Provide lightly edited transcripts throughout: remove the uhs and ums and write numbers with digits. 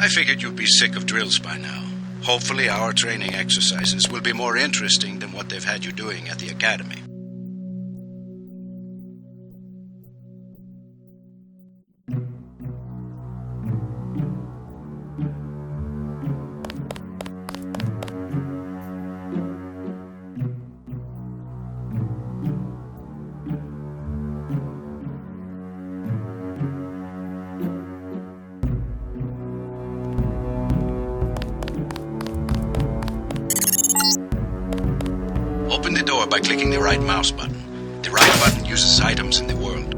I figured you'd be sick of drills by now. Hopefully our training exercises will be more interesting than what they've had you doing at the academy. Open the door by clicking the right mouse button. The right button uses items in the world.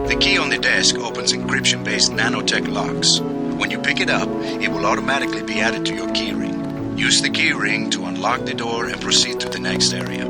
The key on the desk opens encryption-based nanotech locks. When you pick it up, it will automatically be added to your keyring. Use the keyring to unlock the door and proceed to the next area.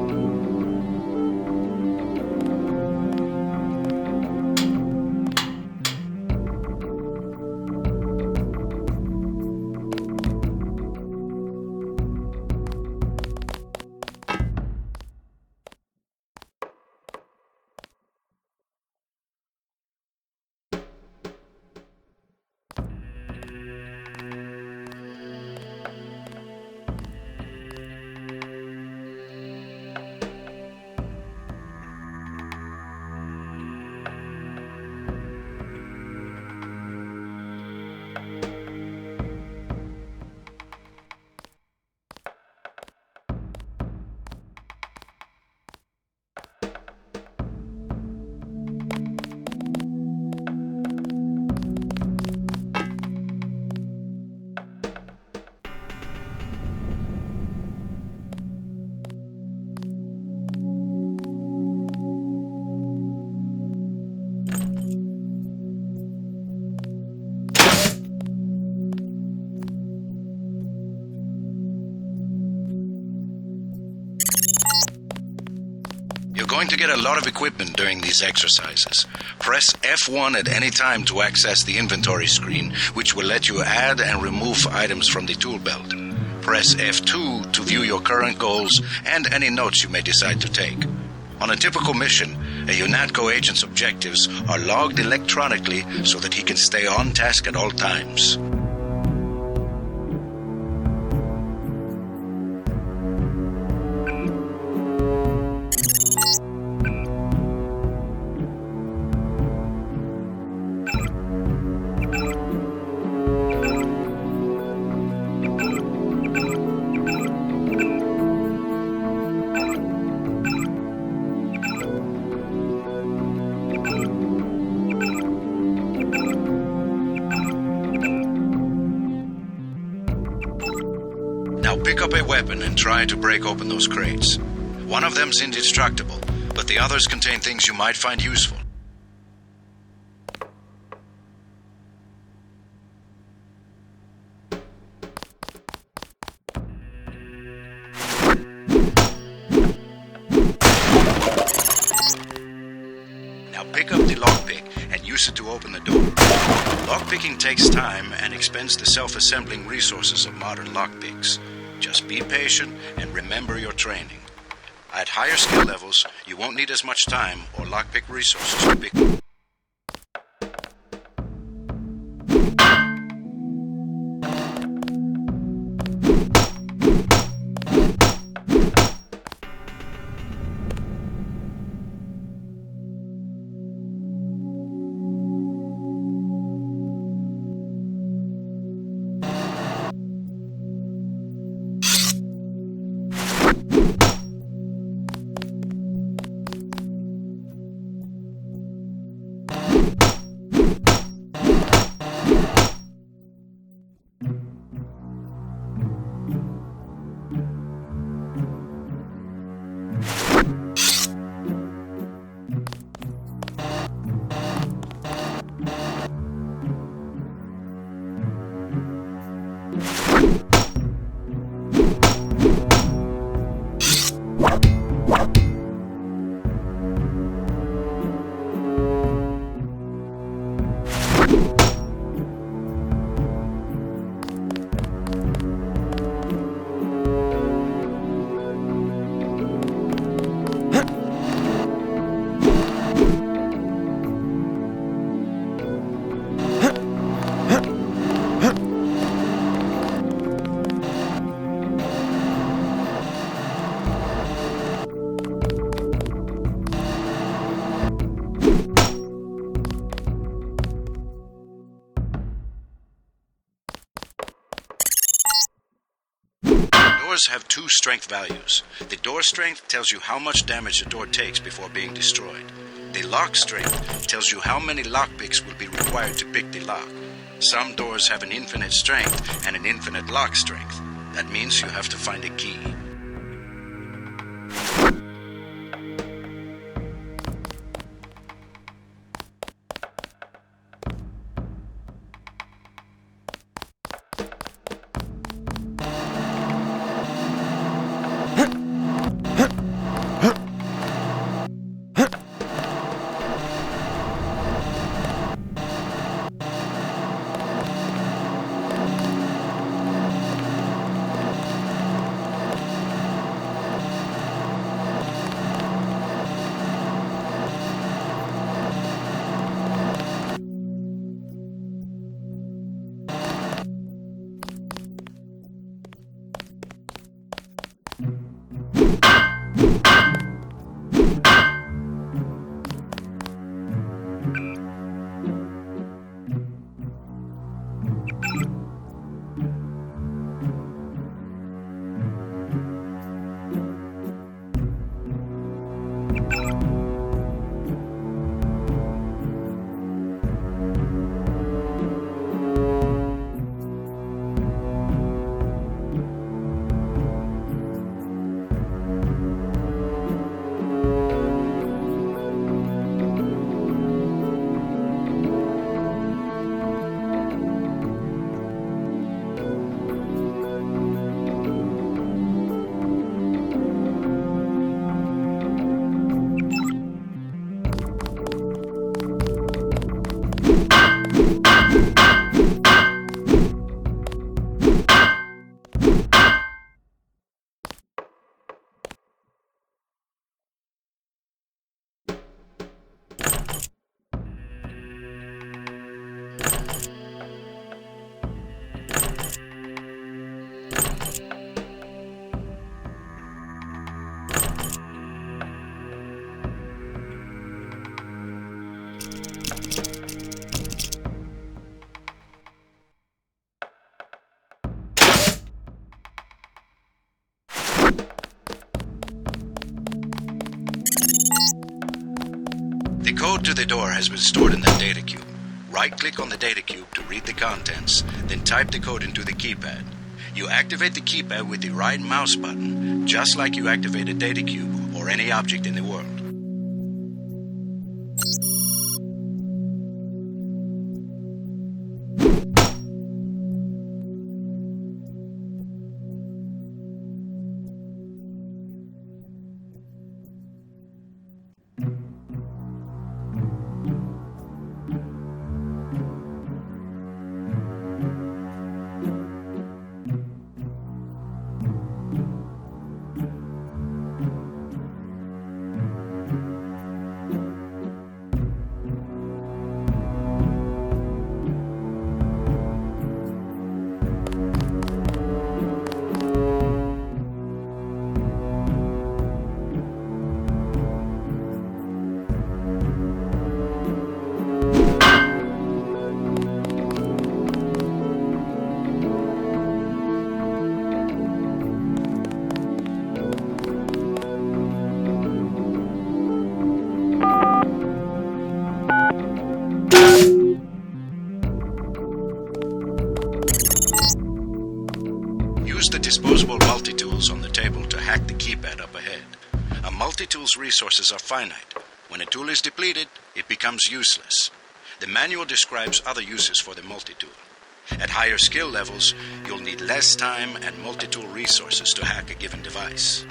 You're going to get a lot of equipment during these exercises. Press F1 at any time to access the inventory screen, which will let you add and remove items from the tool belt. Press F2 to view your current goals and any notes you may decide to take. On a typical mission, a UNATCO agent's objectives are logged electronically so that he can stay on task at all times. Now pick up a weapon and try to break open those crates. One of them's indestructible, but the others contain things you might find useful. Now pick up the lockpick and use it to open the door. Lockpicking takes time and expends the self-assembling resources of modern lockpicks. Just be patient and remember your training. At higher skill levels, you won't need as much time or lockpick resources to pick. doors have two strength values. The door strength tells you how much damage the door takes before being destroyed. The lock strength tells you how many lockpicks will be required to pick the lock. Some doors have an infinite strength and an infinite lock strength. That means you have to find a key. The code to the door has been stored in the data cube. Right-click on the data cube to read the contents, then type the code into the keypad. You activate the keypad with the right mouse button, just like you activate a data cube or any object in the world. Use the disposable multi-tools on the table to hack the keypad up ahead. A multi-tool's resources are finite. When a tool is depleted, it becomes useless. The manual describes other uses for the multi-tool. At higher skill levels, you'll need less time and multi-tool resources to hack a given device.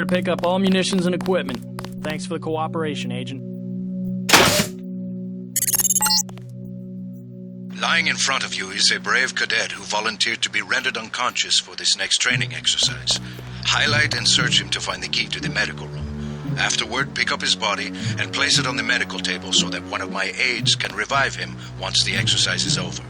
to pick up all munitions and equipment. Thanks for the cooperation, Agent. Lying in front of you is a brave cadet who volunteered to be rendered unconscious for this next training exercise. Highlight and search him to find the key to the medical room. Afterward, pick up his body and place it on the medical table so that one of my aides can revive him once the exercise is over.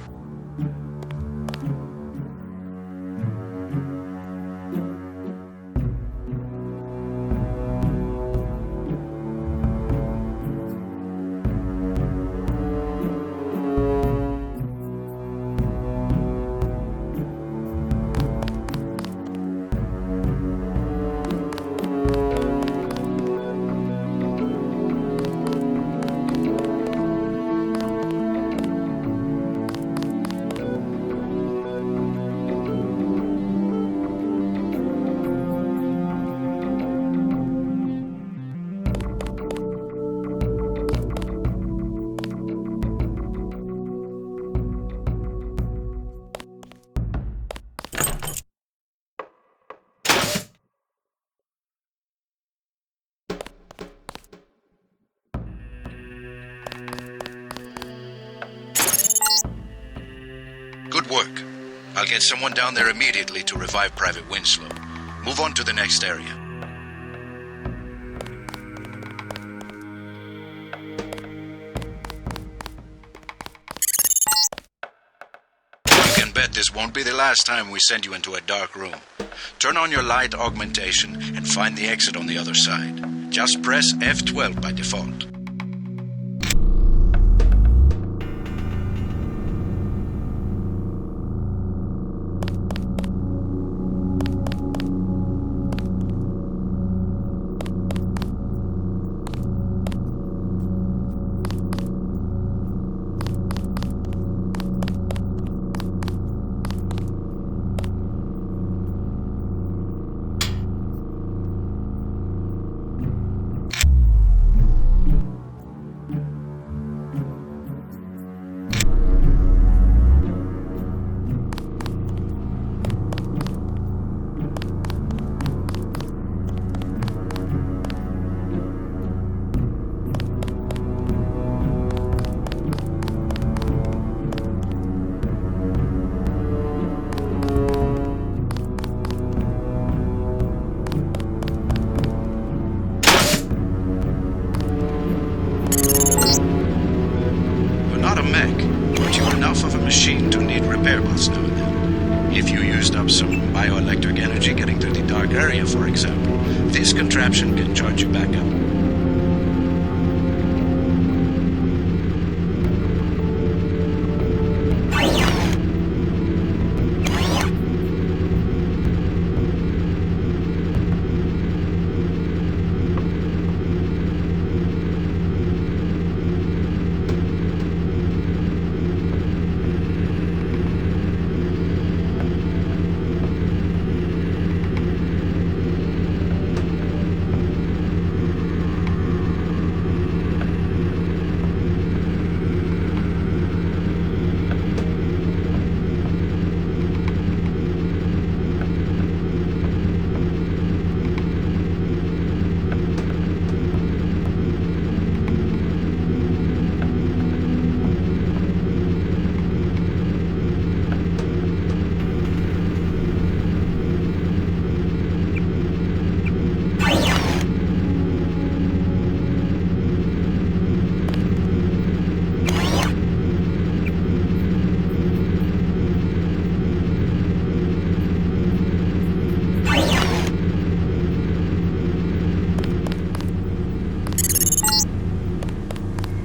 Good work. I'll get someone down there immediately to revive Private Winslow. Move on to the next area. You can bet this won't be the last time we send you into a dark room. Turn on your light augmentation and find the exit on the other side. Just press F12 by default. Machine to need repair bots now and then. If you used up some bioelectric energy getting through the dark area, for example, this contraption can charge you back up.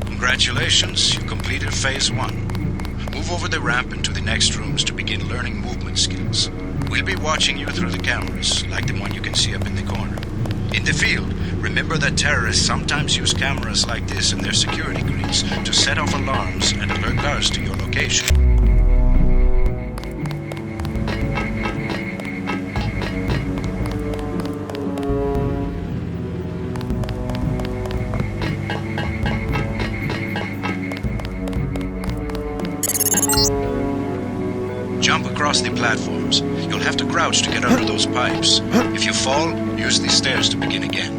Congratulations, you completed Phase 1. Move over the ramp into the next rooms to begin learning movement skills. We'll be watching you through the cameras, like the one you can see up in the corner. In the field, remember that terrorists sometimes use cameras like this in their security grids to set off alarms and alert guards to your location. Jump across the platforms. You'll have to crouch to get under those pipes. If you fall, use these stairs to begin again.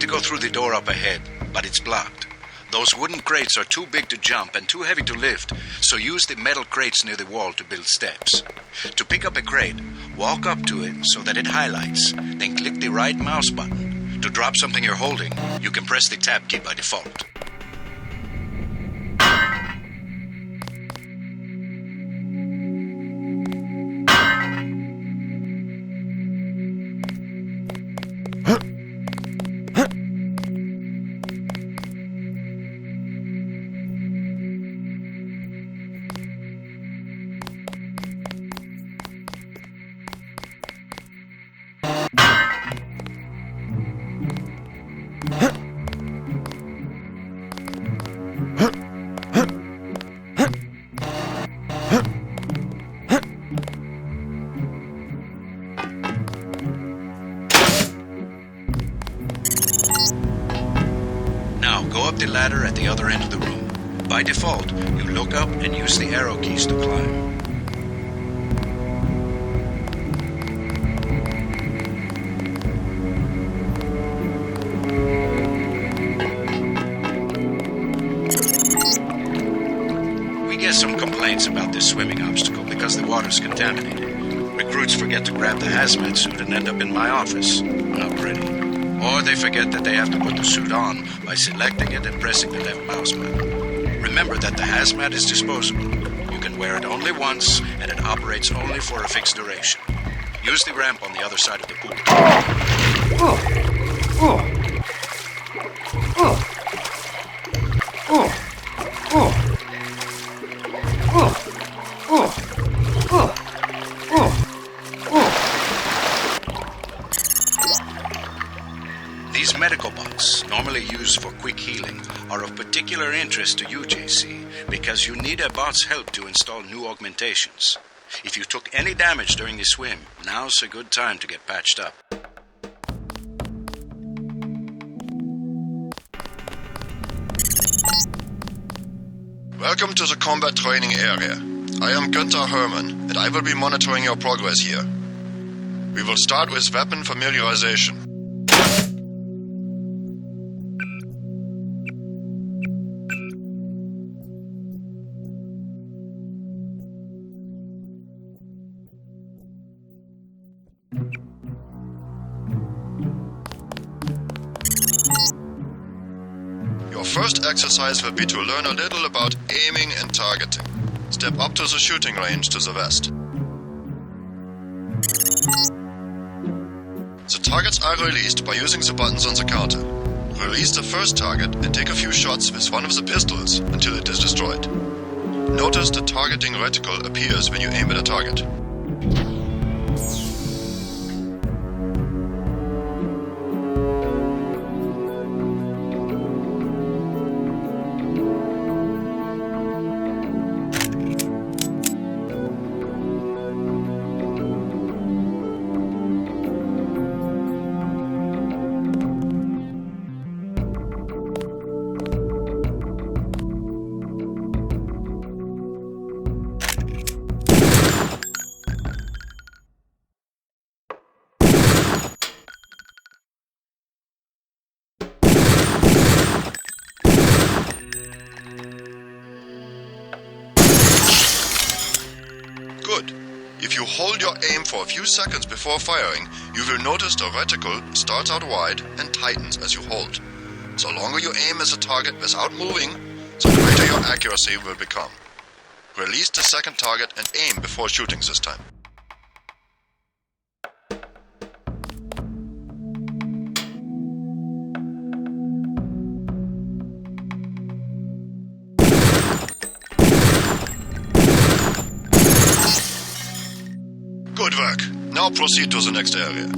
Go through the door up ahead, but it's blocked. Those wooden crates are too big to jump and too heavy to lift, so use the metal crates near the wall to build steps. To pick up a crate, walk up to it so that it highlights, then click the right mouse button. To drop something you're holding, you can press the tab key by default. Go up the ladder at the other end of the room. By default, you look up and use the arrow keys to climb. We get some complaints about this swimming obstacle because the water's contaminated. Recruits forget to grab the hazmat suit and end up in my office. Not pretty. Or they forget that they have to put the suit on by selecting it and pressing the left mouse button. Remember that the hazmat is disposable. You can wear it only once, and it operates only for a fixed duration. Use the ramp on the other side of the pool. These medical bots, normally used for quick healing, are of particular interest to you, JC, because you need a bot's help to install new augmentations. If you took any damage during the swim, now's a good time to get patched up. Welcome to the combat training area. I am Günther Hermann, and I will be monitoring your progress here. We will start with weapon familiarization. Your first exercise will be to learn a little about aiming and targeting. Step up to the shooting range to the west. The targets are released by using the buttons on the counter. Release the first target and take a few shots with one of the pistols until it is destroyed. Notice the targeting reticle appears when you aim at a target. Good. If you hold your aim for a few seconds before firing, you will notice the reticle starts out wide and tightens as you hold. The longer you aim as a target without moving, the greater your accuracy will become. Release the second target and aim before shooting this time. Good work. Now proceed to the next area.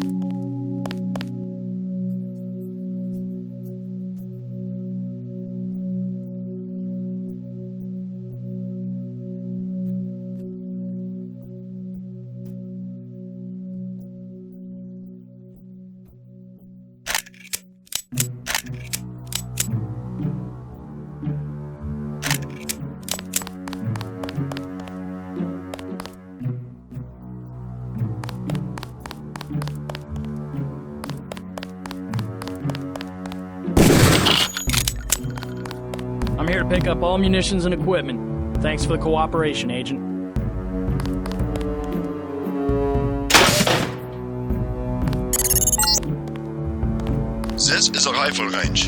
I'm here to pick up all munitions and equipment. Thanks for the cooperation, Agent. This is a rifle range.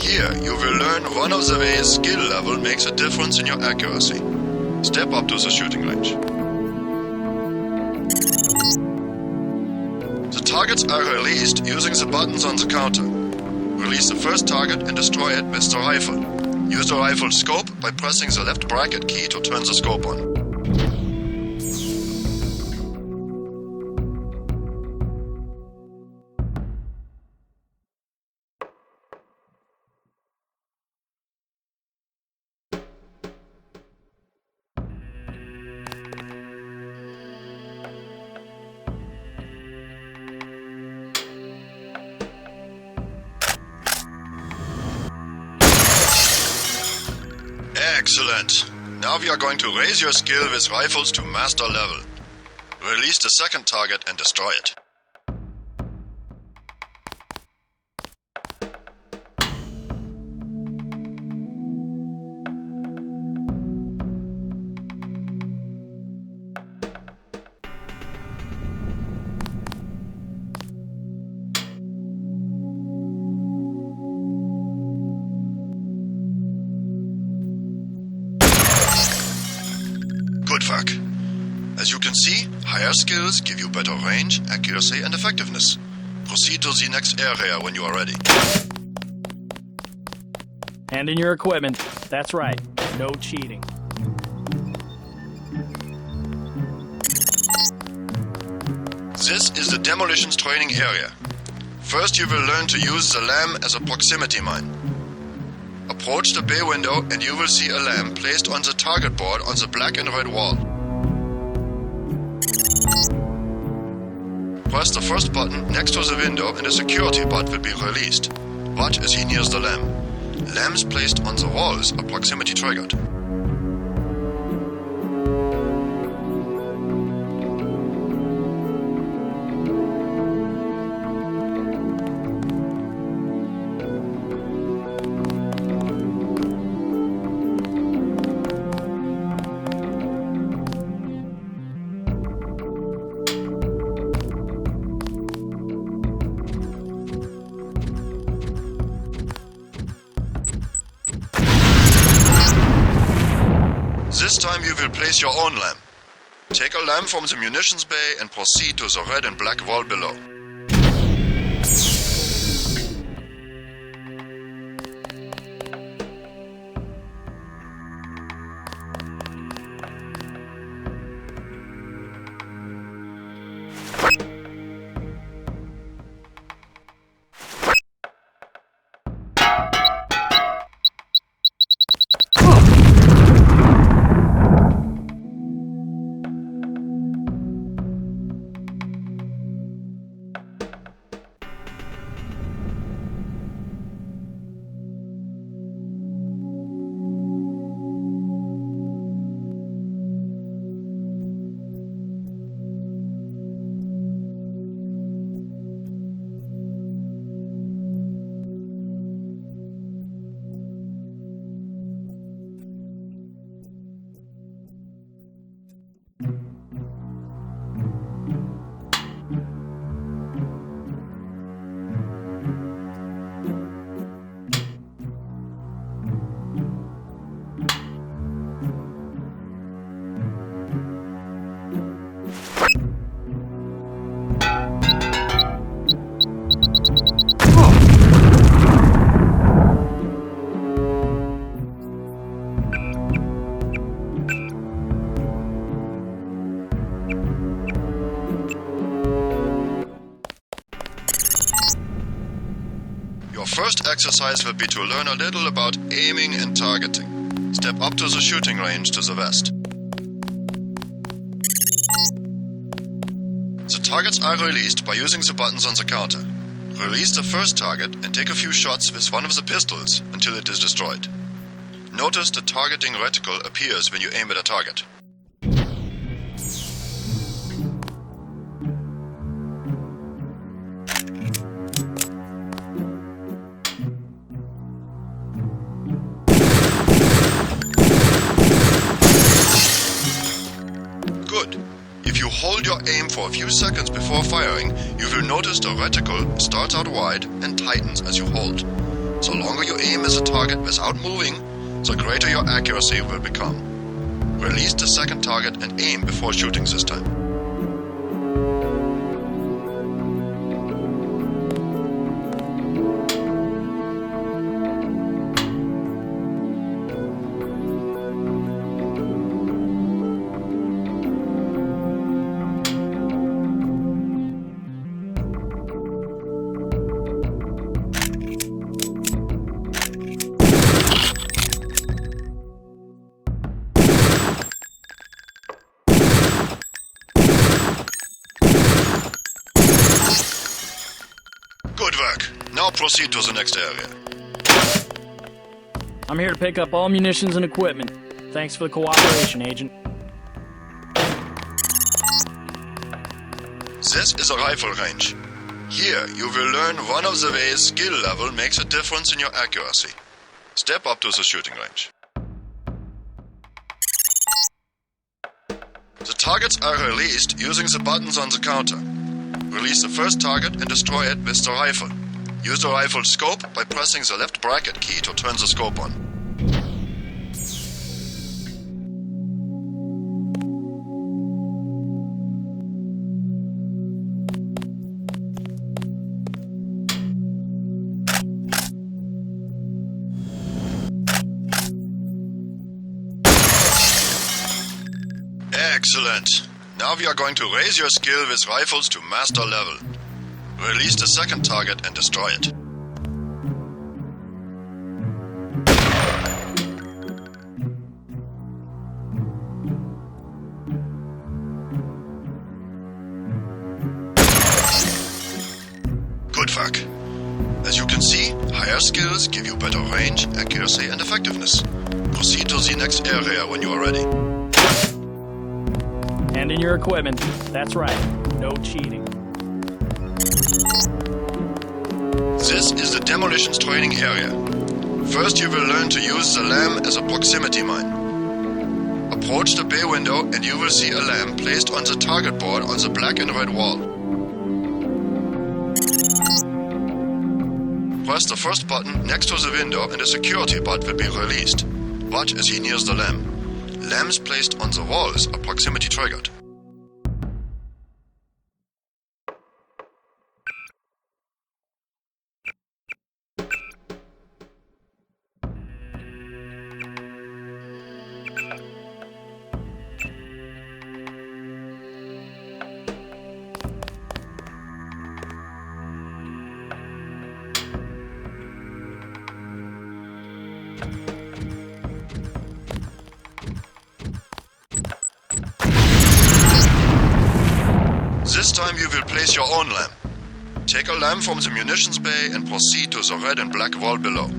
Here, you will learn one of the ways skill level makes a difference in your accuracy. Step up to the shooting range. The targets are released using the buttons on the counter. Release the first target and destroy it with the rifle. Use the rifle scope by pressing the left bracket key to turn the scope on. Excellent. Now we are going to raise your skill with rifles to master level. Release the second target and destroy it. Good work. As you can see, higher skills give you better range, accuracy, and effectiveness. Proceed to the next area when you are ready. Hand in your equipment. That's right. No cheating. This is the demolitions training area. First, you will learn to use the lamp as a proximity mine. Approach the bay window and you will see a lamp placed on the target board on the black and red wall. Press the first button next to the window and a security bot will be released. Watch as he nears the lamp. Lamps placed on the walls are proximity triggered. This time you will place your own lamp. Take a lamp from the munitions bay and proceed to the red and black wall below. Your first exercise will be to learn a little about aiming and targeting. Step up to the shooting range to the west. The targets are released by using the buttons on the counter. Release the first target and take a few shots with one of the pistols until it is destroyed. Notice the targeting reticle appears when you aim at a target. Good. If you hold your aim for a few seconds before firing, you will notice the reticle starts out wide and tightens as you hold. The longer you aim as a target without moving, the greater your accuracy will become. Release the second target and aim before shooting this time. Good work. Now proceed to the next area. I'm here to pick up all munitions and equipment. Thanks for the cooperation, Agent. This is a rifle range. Here, you will learn one of the ways skill level makes a difference in your accuracy. Step up to the shooting range. The targets are released using the buttons on the counter. Release the first target and destroy it with the rifle. Use the rifle scope by pressing the left bracket key to turn the scope on. Excellent. Now we are going to raise your skill with rifles to master level. Release the second target and destroy it. Higher skills give you better range, accuracy, and effectiveness. Proceed to the next area when you are ready. Hand in your equipment. That's right. No cheating. This is the demolitions training area. First you will learn to use the lamp as a proximity mine. Approach the bay window and you will see a lamp placed on the target board on the black and red wall. Press the first button next to the window and a security bot will be released. Watch as he nears the lamp. Lamps placed on the walls are proximity triggered. This time you will place your own lamp. Take a lamp from the munitions bay and proceed to the red and black wall below.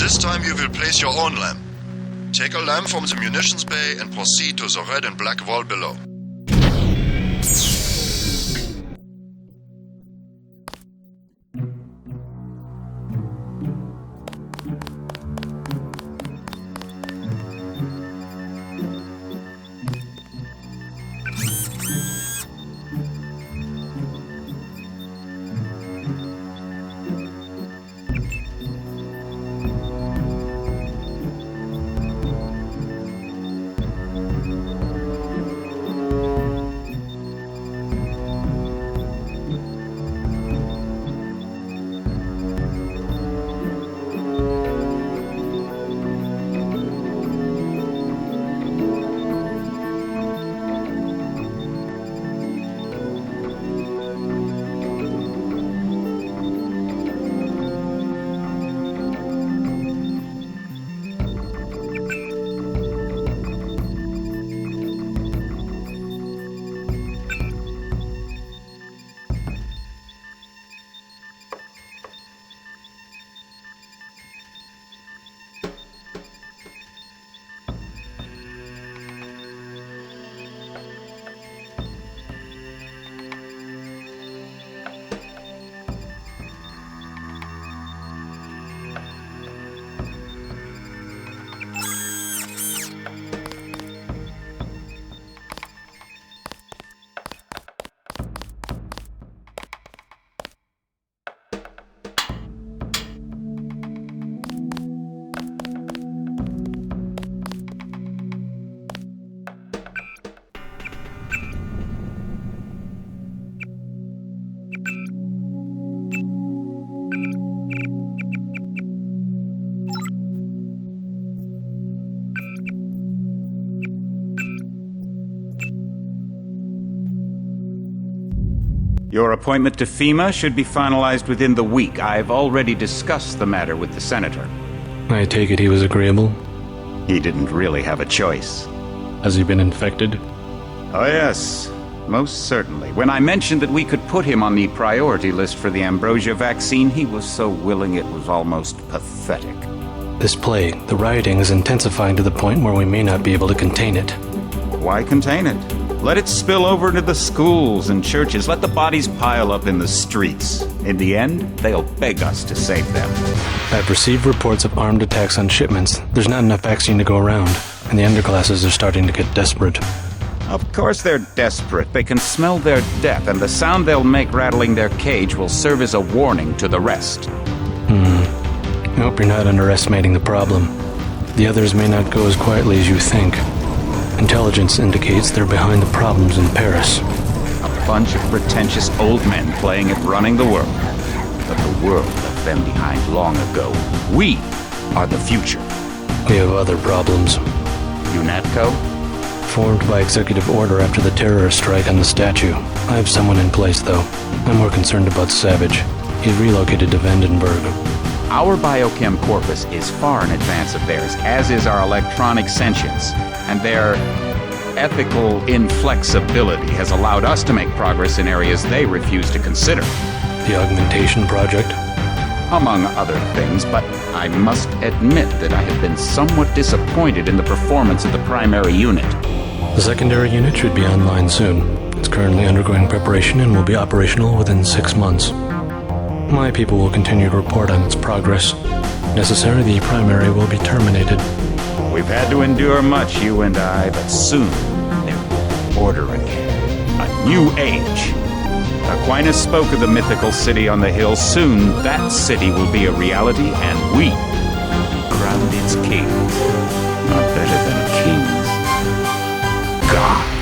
This time you will place your own lamp. Take a lamp from the munitions bay and proceed to the red and black wall below. Your appointment to FEMA should be finalized within the week. I've already discussed the matter with the Senator. I take it he was agreeable? He didn't really have a choice. Has he been infected? Oh yes, most certainly. When I mentioned that we could put him on the priority list for the ambrosia vaccine, he was so willing it was almost pathetic. This plague, the rioting is intensifying to the point where we may not be able to contain it. Why contain it? Let it spill over into the schools and churches. Let the bodies pile up in the streets. In the end, they'll beg us to save them. I've received reports of armed attacks on shipments. There's not enough vaccine to go around, and the underclasses are starting to get desperate. Of course they're desperate. They can smell their death, and the sound they'll make rattling their cage will serve as a warning to the rest. I hope you're not underestimating the problem. The others may not go as quietly as you think. Intelligence indicates they're behind the problems in Paris. A bunch of pretentious old men playing at running the world. But the world left them behind long ago. We are the future. We have other problems. UNATCO? Formed by executive order after the terrorist strike on the statue. I have someone in place, though. I'm more concerned about Savage. He's relocated to Vandenberg. Our biochem corpus is far in advance of theirs, as is our electronic sentience, and their ethical inflexibility has allowed us to make progress in areas they refuse to consider. The augmentation project? Among other things, but I must admit that I have been somewhat disappointed in the performance of the primary unit. The secondary unit should be online soon. It's currently undergoing preparation and will be operational within 6 months. My people will continue to report on its progress. If necessary, the primary will be terminated. We've had to endure much, you and I, but soon there will be order again. A new age. Aquinas spoke of the mythical city on the hill. Soon that city will be a reality, and we crowned its king. Not better than kings. Gods.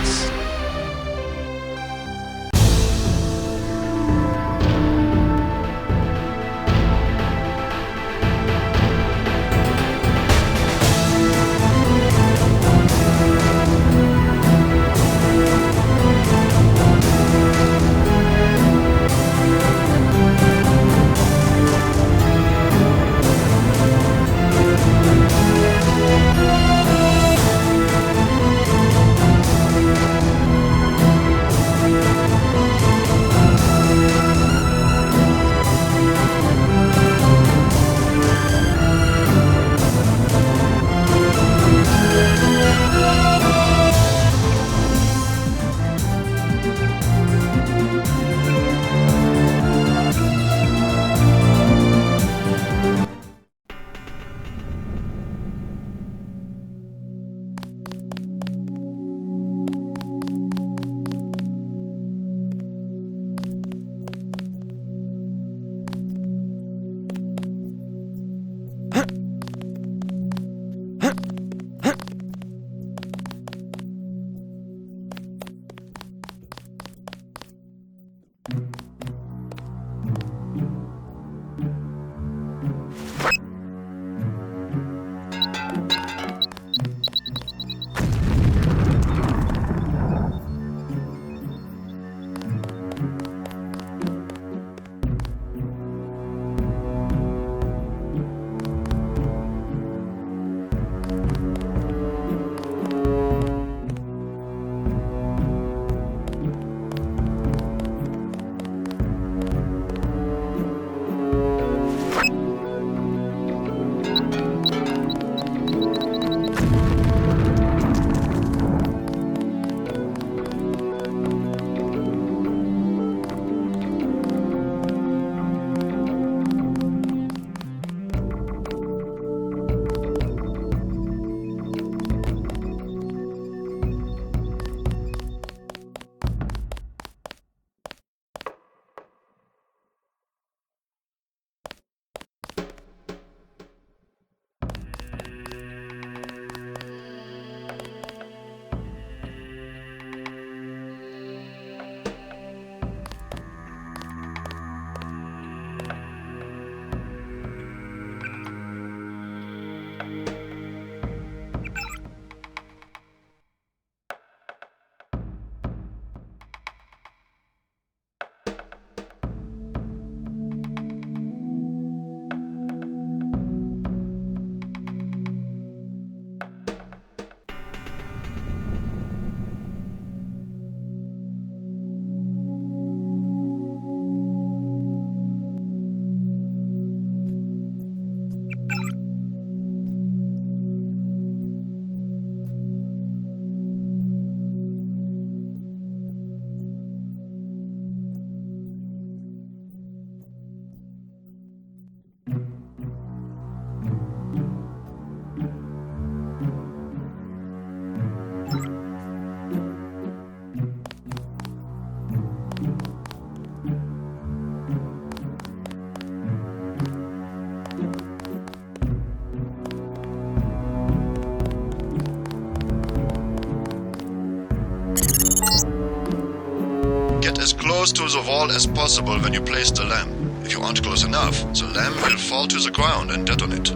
close to the wall as possible when you place the lamp. If you aren't close enough, the lamp will fall to the ground and detonate.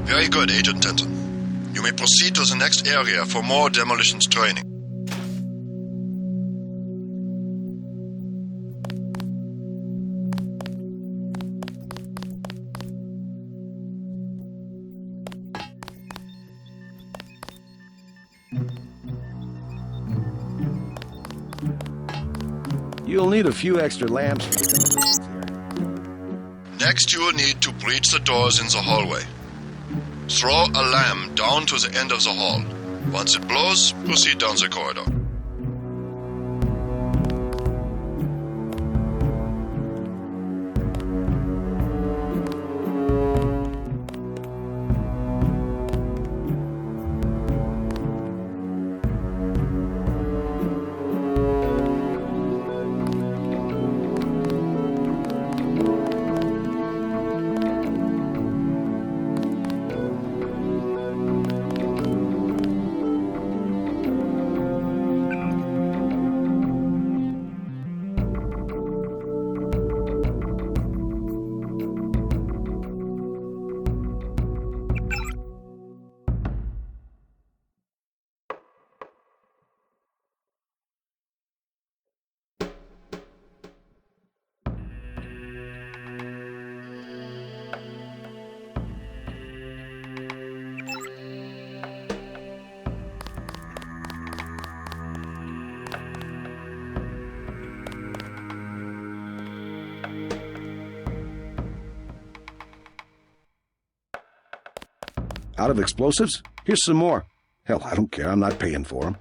Very good, Agent Denton. You may proceed to the next area for more demolitions training. You'll need a few extra lamps for the demolitions here. Next, you will need to breach the doors in the hallway. Throw a lamp down to the end of the hall. Once it blows, proceed down the corridor. Out of explosives? Here's some more. Hell, I don't care. I'm not paying for them.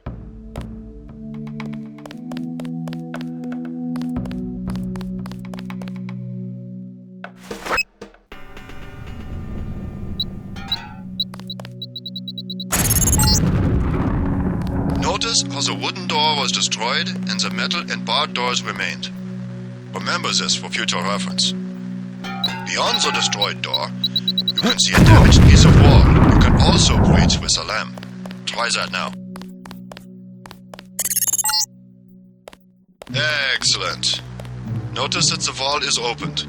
Notice how the wooden door was destroyed and the metal and barred doors remained. Remember this for future reference. Beyond the destroyed door, you can see a damaged piece of wall you can also breach with a lamp. Try that now. Excellent. Notice that the wall is opened.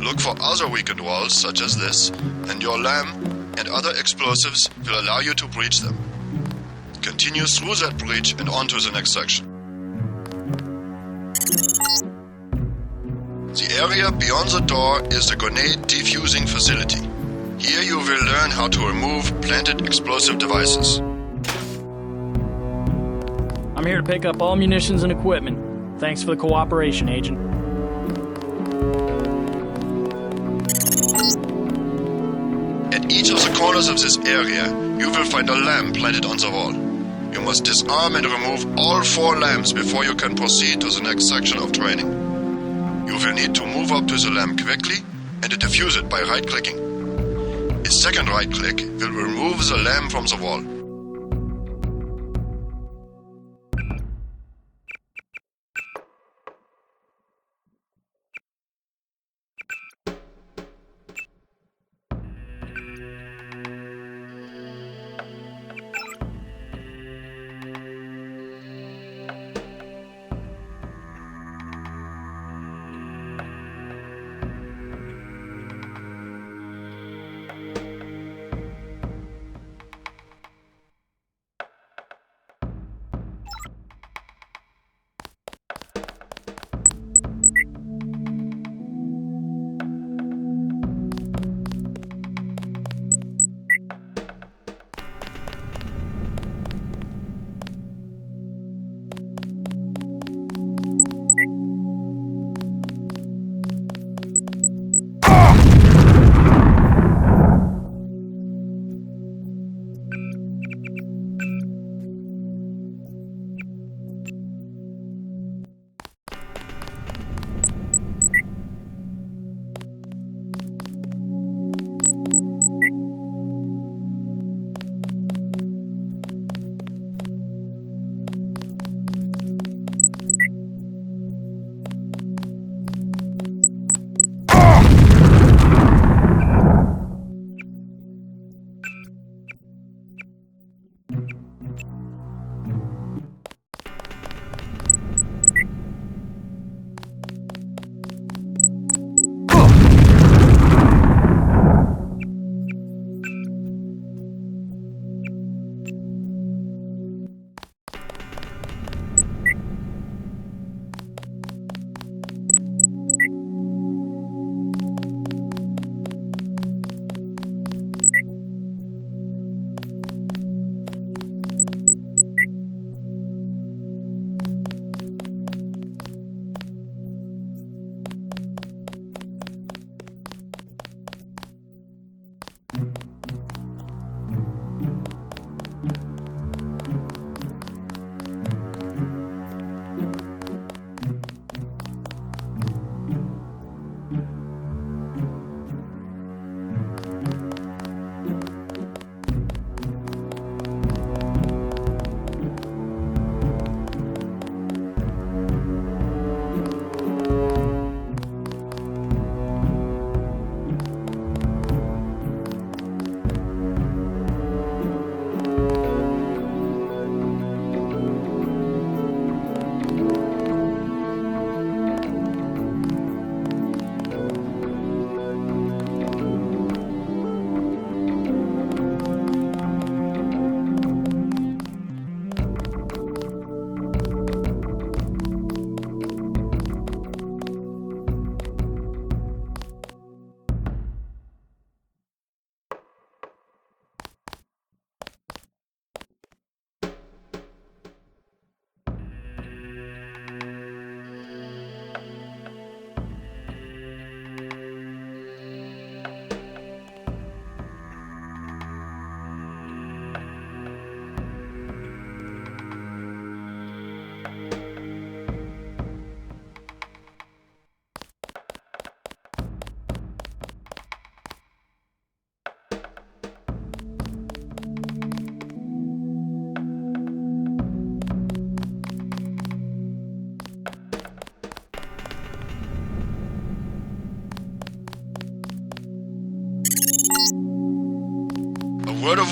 Look for other weakened walls such as this, and your lamp and other explosives will allow you to breach them. Continue through that breach and on to the next section. The area beyond the door is the grenade defusing facility. Here you will learn how to remove planted explosive devices. I'm here to pick up all munitions and equipment. Thanks for the cooperation, Agent. At each of the corners of this area, you will find a lamp planted on the wall. You must disarm and remove all 4 lamps before you can proceed to the next section of training. You will need to move up to the lamp quickly and defuse it by right-clicking. A second right-click will remove the lamp from the wall.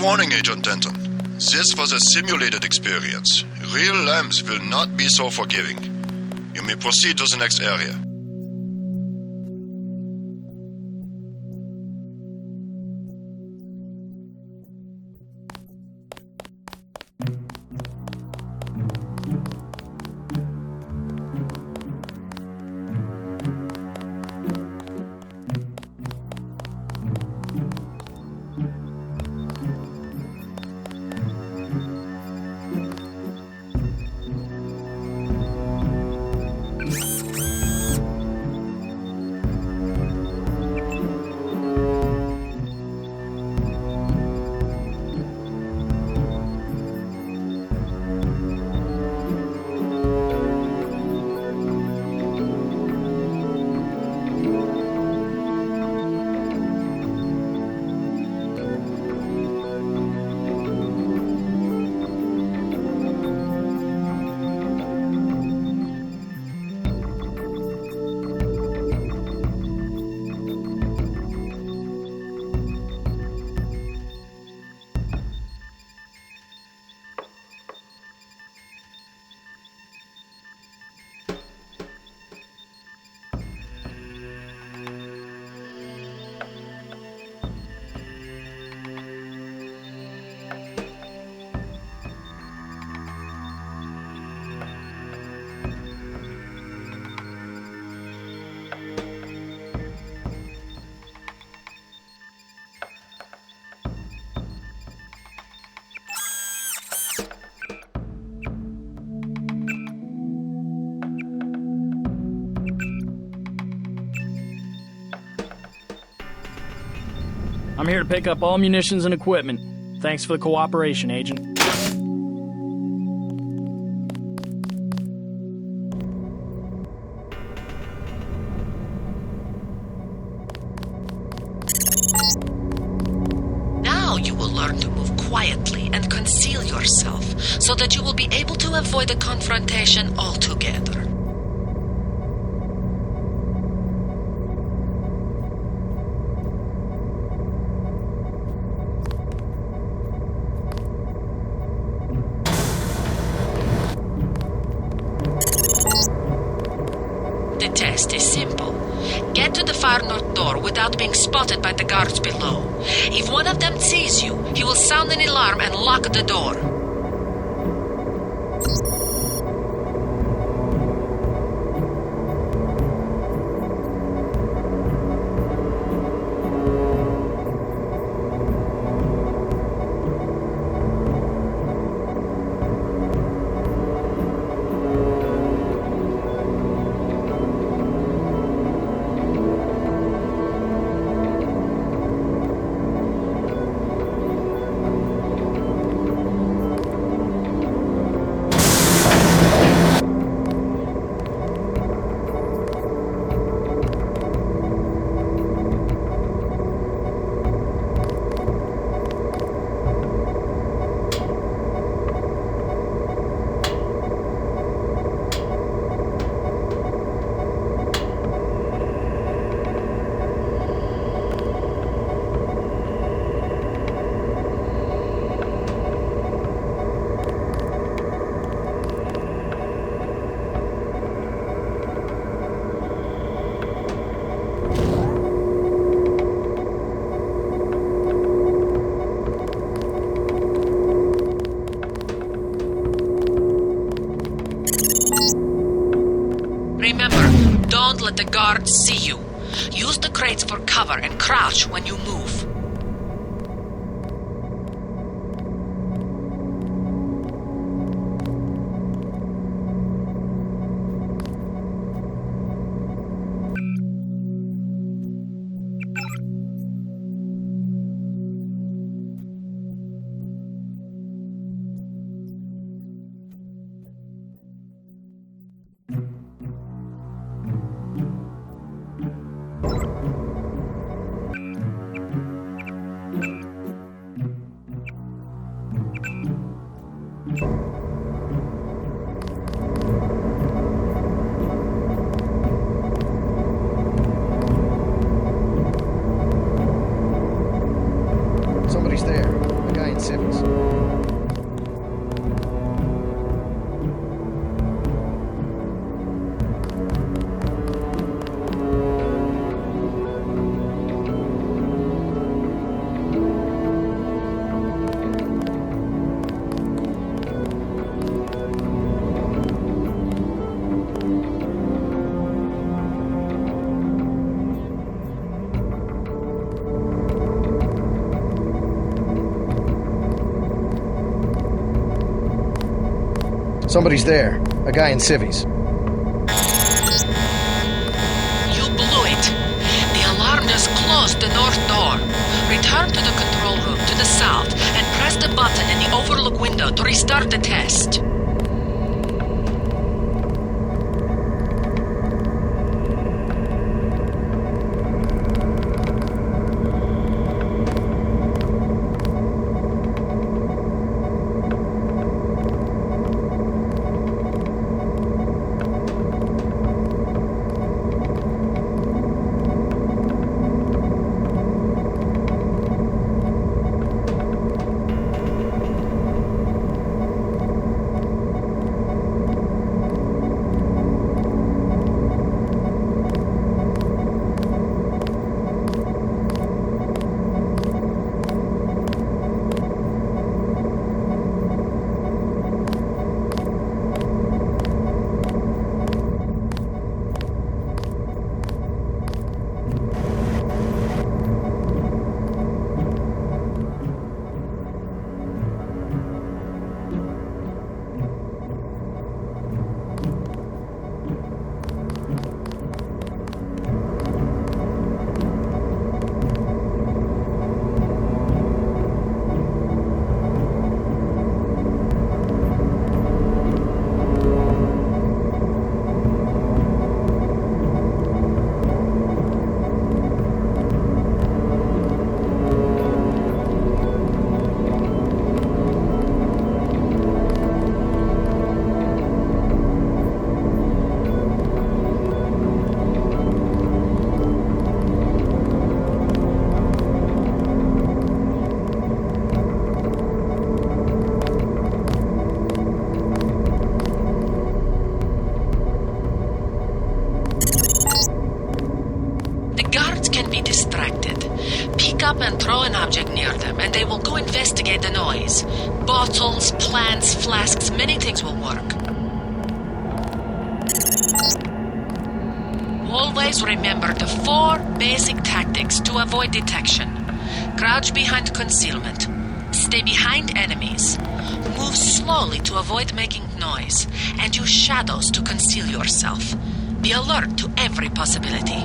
warning, Agent Denton. This was a simulated experience. Real lambs will not be so forgiving. You may proceed to the next area. I'm here to pick up all munitions and equipment. Thanks for the cooperation, Agent. Now you will learn to move quietly and conceal yourself so that you will be able to avoid a confrontation altogether. The test is simple. Get to the far north door without being spotted by the guards below. If one of them sees you, he will sound an alarm and lock the door. Remember, don't let the guards see you. Use the crates for cover and crouch when you move. Somebody's there. A guy in civvies. You blew it. The alarm just closed the north door. Return to the control room to the south and press the button in the overlook window to restart the test. Up and throw an object near them, and they will go investigate the noise. Bottles, plants, flasks, many things will work. Always remember the 4 basic tactics to avoid detection. Crouch behind concealment. Stay behind enemies. Move slowly to avoid making noise. And use shadows to conceal yourself. Be alert to every possibility.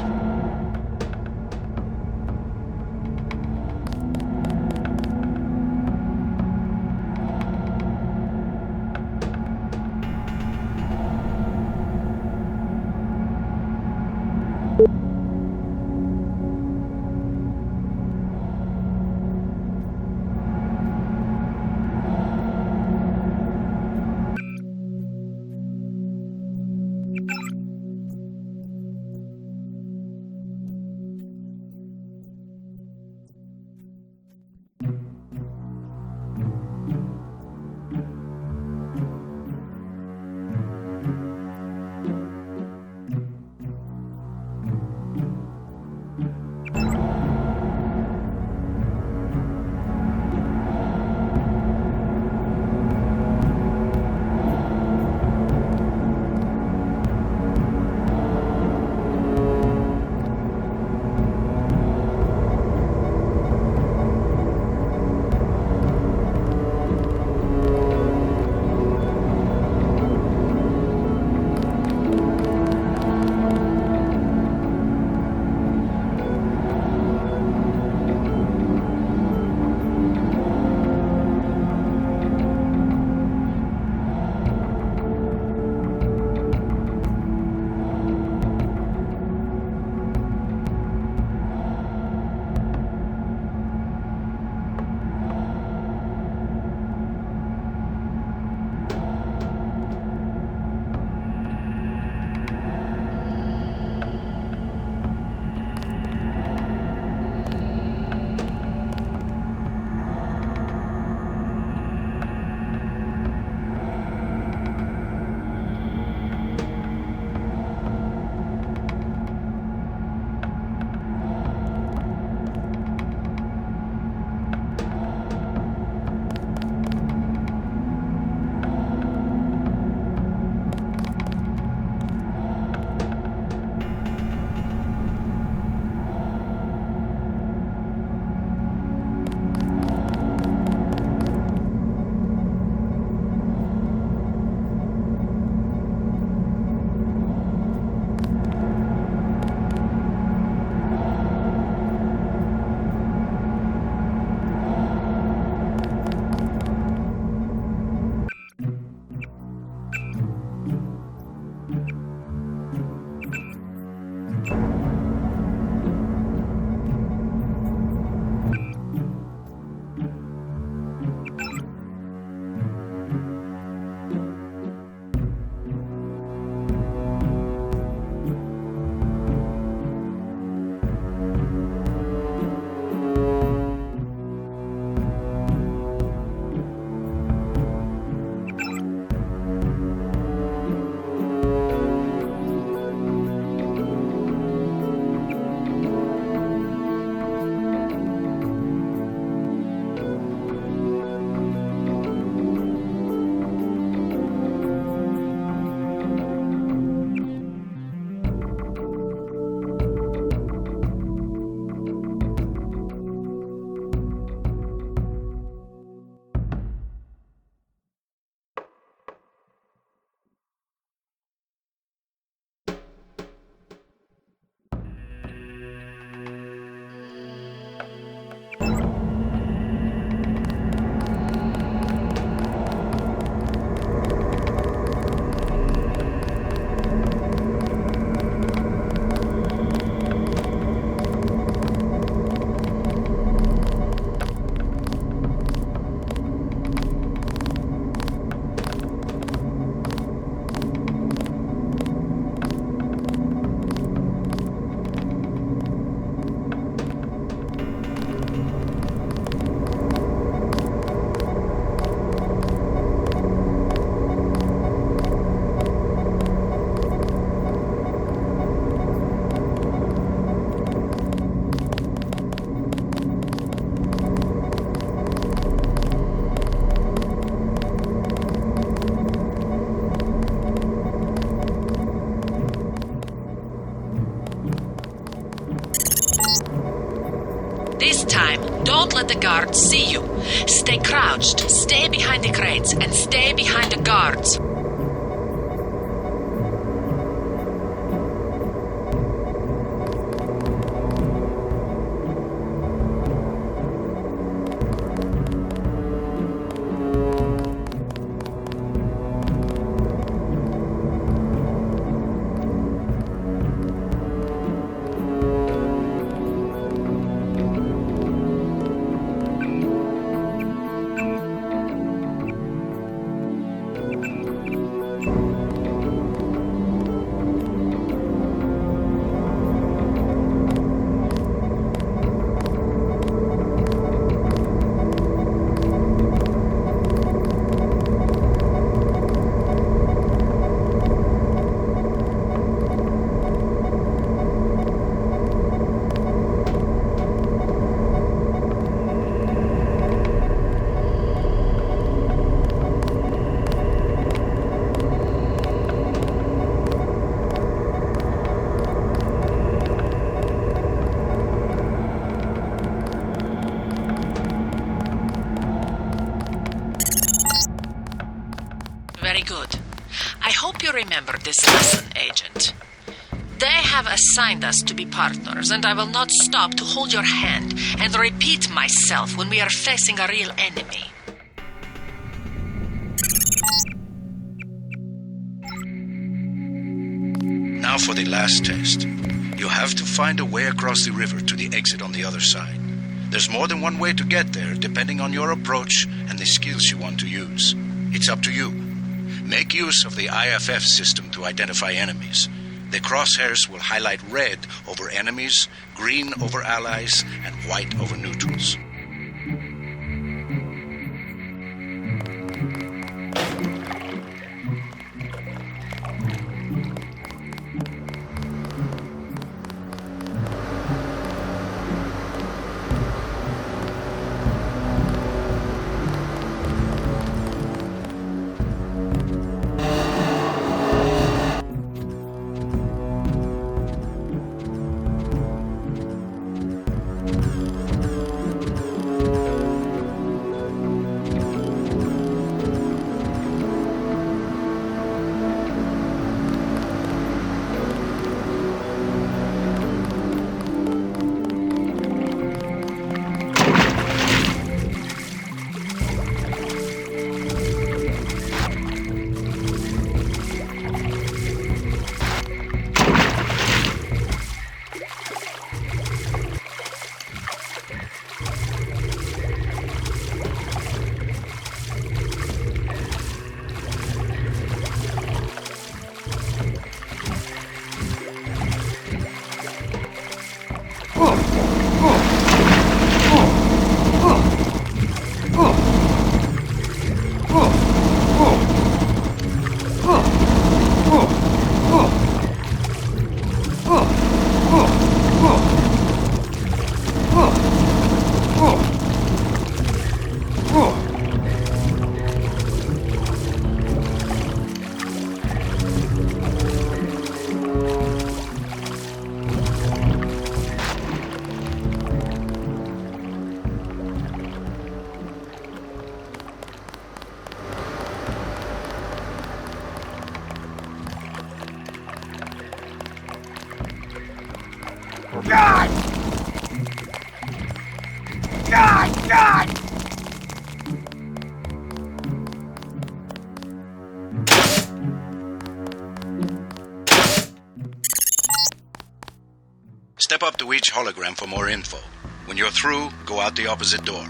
let the guards see you. Stay crouched, stay behind the crates, and stay behind the guards. Very good. I hope you remember this lesson, Agent. They have assigned us to be partners, and I will not stop to hold your hand and repeat myself when we are facing a real enemy. Now for the last test. You have to find a way across the river to the exit on the other side. There's more than one way to get there, depending on your approach and the skills you want to use. It's up to you. Make use of the IFF system to identify enemies. The crosshairs will highlight red over enemies, green over allies, and white over neutrals. God! God! God! Step up to each hologram for more info. When you're through, go out the opposite door.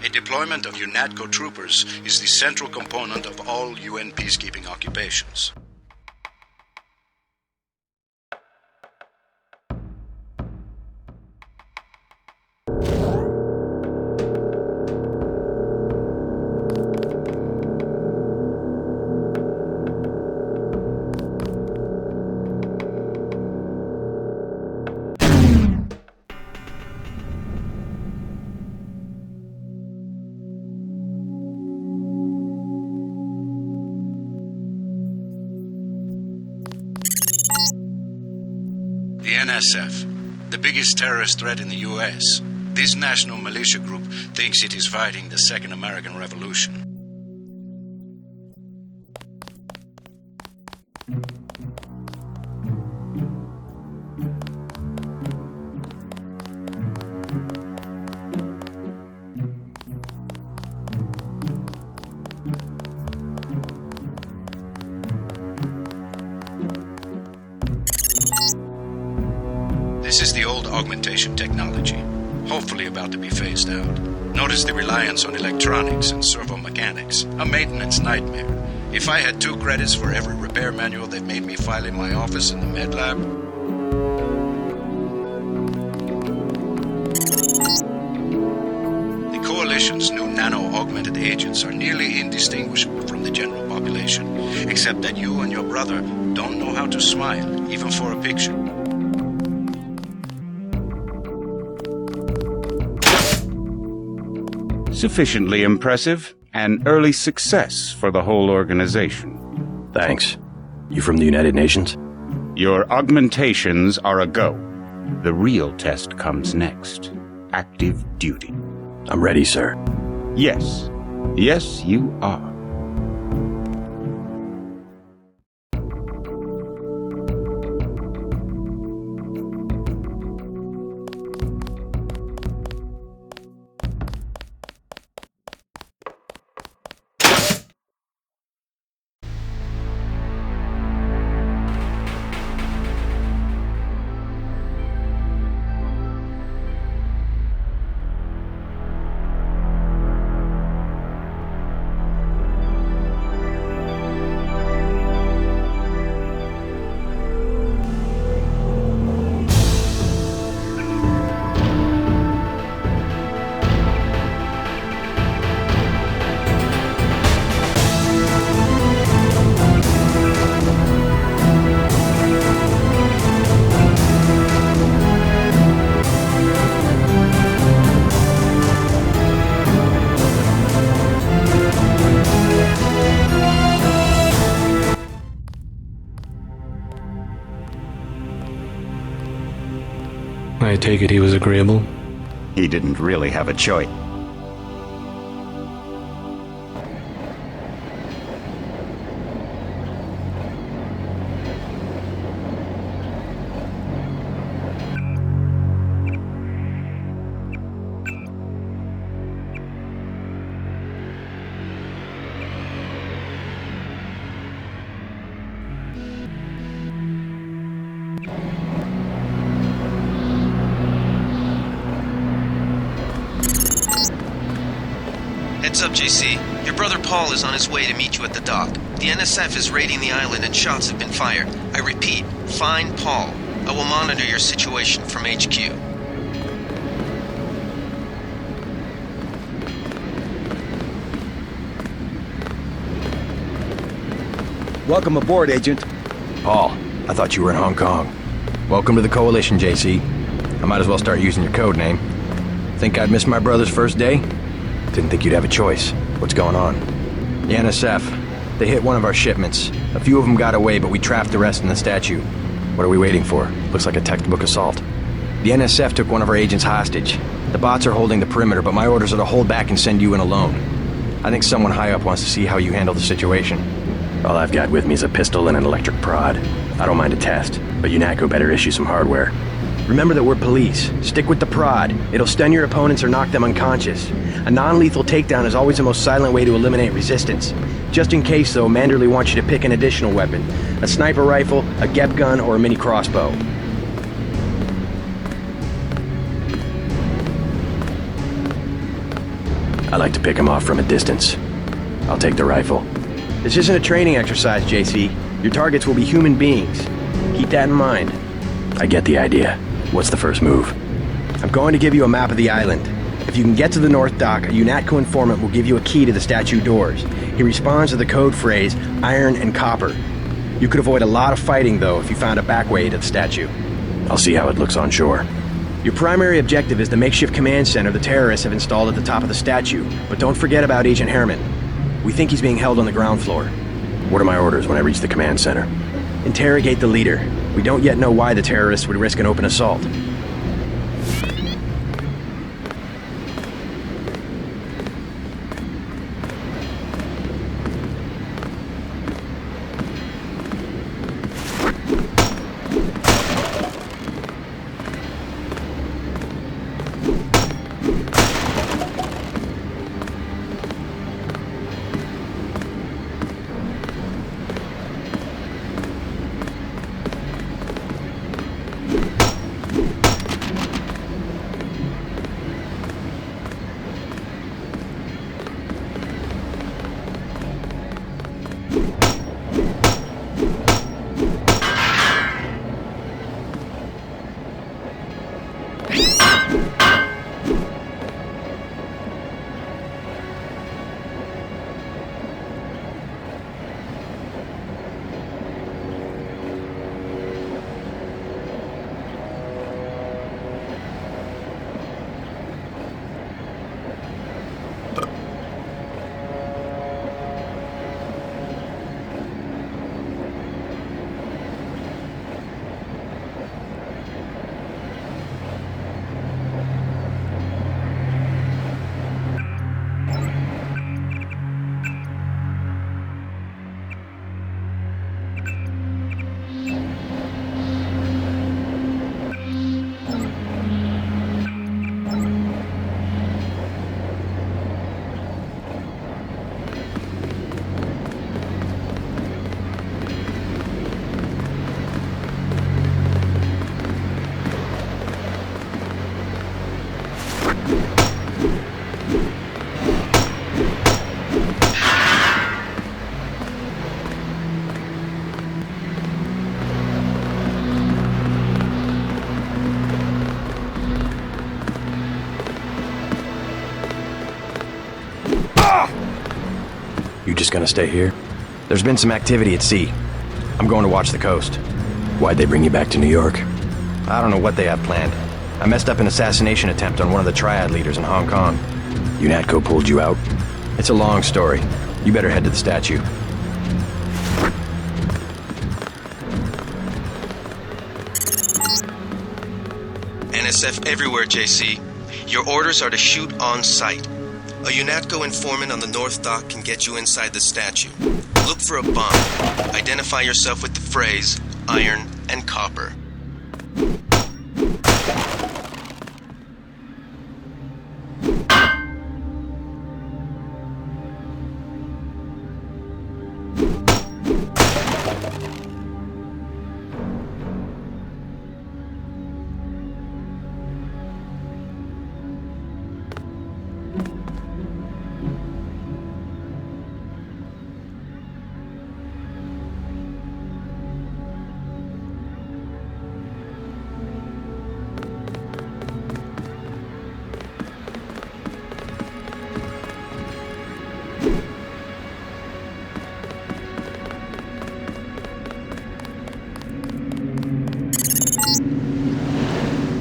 A deployment of UNATCO troopers is the central component of all UN peacekeeping occupations. The NSF, the biggest terrorist threat in the U.S. This national militia group thinks it is fighting the Second American Revolution. This is the old augmentation technology, hopefully about to be phased out. Notice the reliance on electronics and servo mechanics, a maintenance nightmare. If I had 2 credits for every repair manual they've made me file in my office in the med lab. The Coalition's new nano-augmented agents are nearly indistinguishable from the general population, except that you and your brother don't know how to smile, even for a picture. Sufficiently impressive, an early success for the whole organization. Thanks. You from the United Nations? Your augmentations are a go. The real test comes next. Active duty. I'm ready, sir. Yes. Yes, you are. I take it he was agreeable? He didn't really have a choice. Heads up, JC. Your brother Paul is on his way to meet you at the dock. The NSF is raiding the island and shots have been fired. I repeat, find Paul. I will monitor your situation from HQ. Welcome aboard, Agent. Paul, I thought you were in Hong Kong. Welcome to the Coalition, JC. I might as well start using your code name. Think I'd miss my brother's first day? Didn't think you'd have a choice. What's going on? The NSF. They hit one of our shipments. A few of them got away, but we trapped the rest in the statue. What are we waiting for? Looks like a textbook assault. The NSF took one of our agents hostage. The bots are holding the perimeter, but my orders are to hold back and send you in alone. I think someone high up wants to see how you handle the situation. All I've got with me is a pistol and an electric prod. I don't mind a test, but UNATCO better issue some hardware. Remember that we're police. Stick with the prod. It'll stun your opponents or knock them unconscious. A non-lethal takedown is always the most silent way to eliminate resistance. Just in case, though, Manderley wants you to pick an additional weapon. A sniper rifle, a GEP gun, or a mini crossbow. I like to pick them off from a distance. I'll take the rifle. This isn't a training exercise, JC. Your targets will be human beings. Keep that in mind. I get the idea. What's the first move? I'm going to give you a map of the island. If you can get to the North Dock, a UNATCO informant will give you a key to the statue doors. He responds to the code phrase, iron and copper. You could avoid a lot of fighting, though, if you found a back way to the statue. I'll see how it looks on shore. Your primary objective is the makeshift command center the terrorists have installed at the top of the statue, but don't forget about Agent Herman. We think he's being held on the ground floor. What are my orders when I reach the command center? Interrogate the leader. We don't yet know why the terrorists would risk an open assault. just gonna stay here? There's been some activity at sea. I'm going to watch the coast. Why'd they bring you back to New York? I don't know what they have planned. I messed up an assassination attempt on one of the Triad leaders in Hong Kong. UNATCO pulled you out? It's a long story. You better head to the statue. NSF everywhere, JC. Your orders are to shoot on sight. A UNATCO informant on the North Dock can get you inside the statue. Look for a bomb. Identify yourself with the phrase, iron and copper.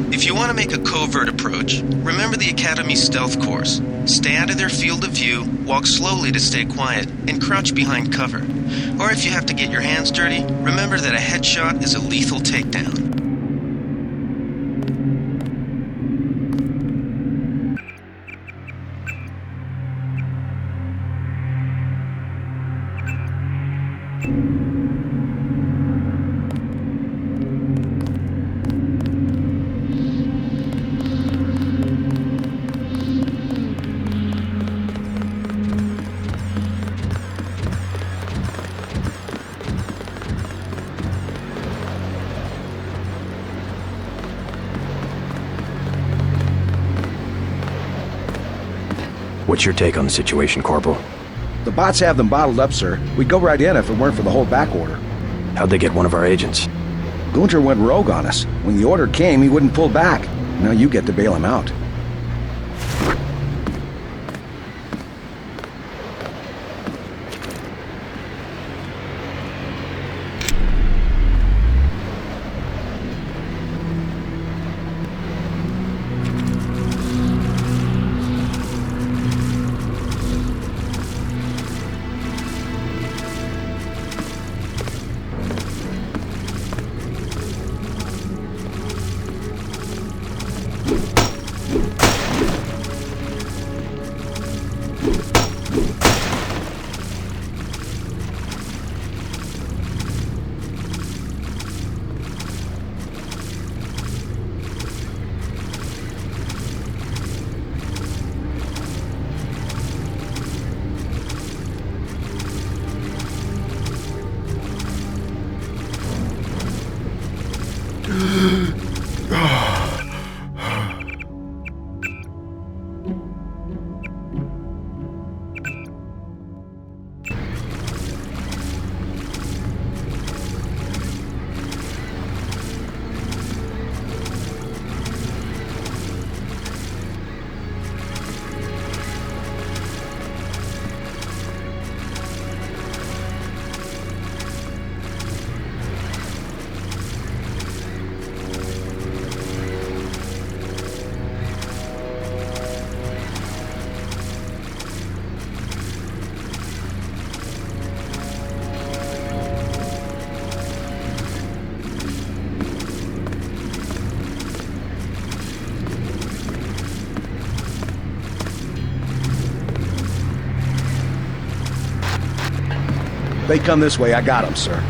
If you want to make a covert approach, remember the Academy's stealth course. Stay out of their field of view, walk slowly to stay quiet, and crouch behind cover. Or if you have to get your hands dirty, remember that a headshot is a lethal takedown. What's your take on the situation, Corporal? The bots have them bottled up, sir. We'd go right in if it weren't for the whole back order. How'd they get one of our agents? Gunter went rogue on us. When the order came, he wouldn't pull back. Now you get to bail him out. They come this way, I got them, sir.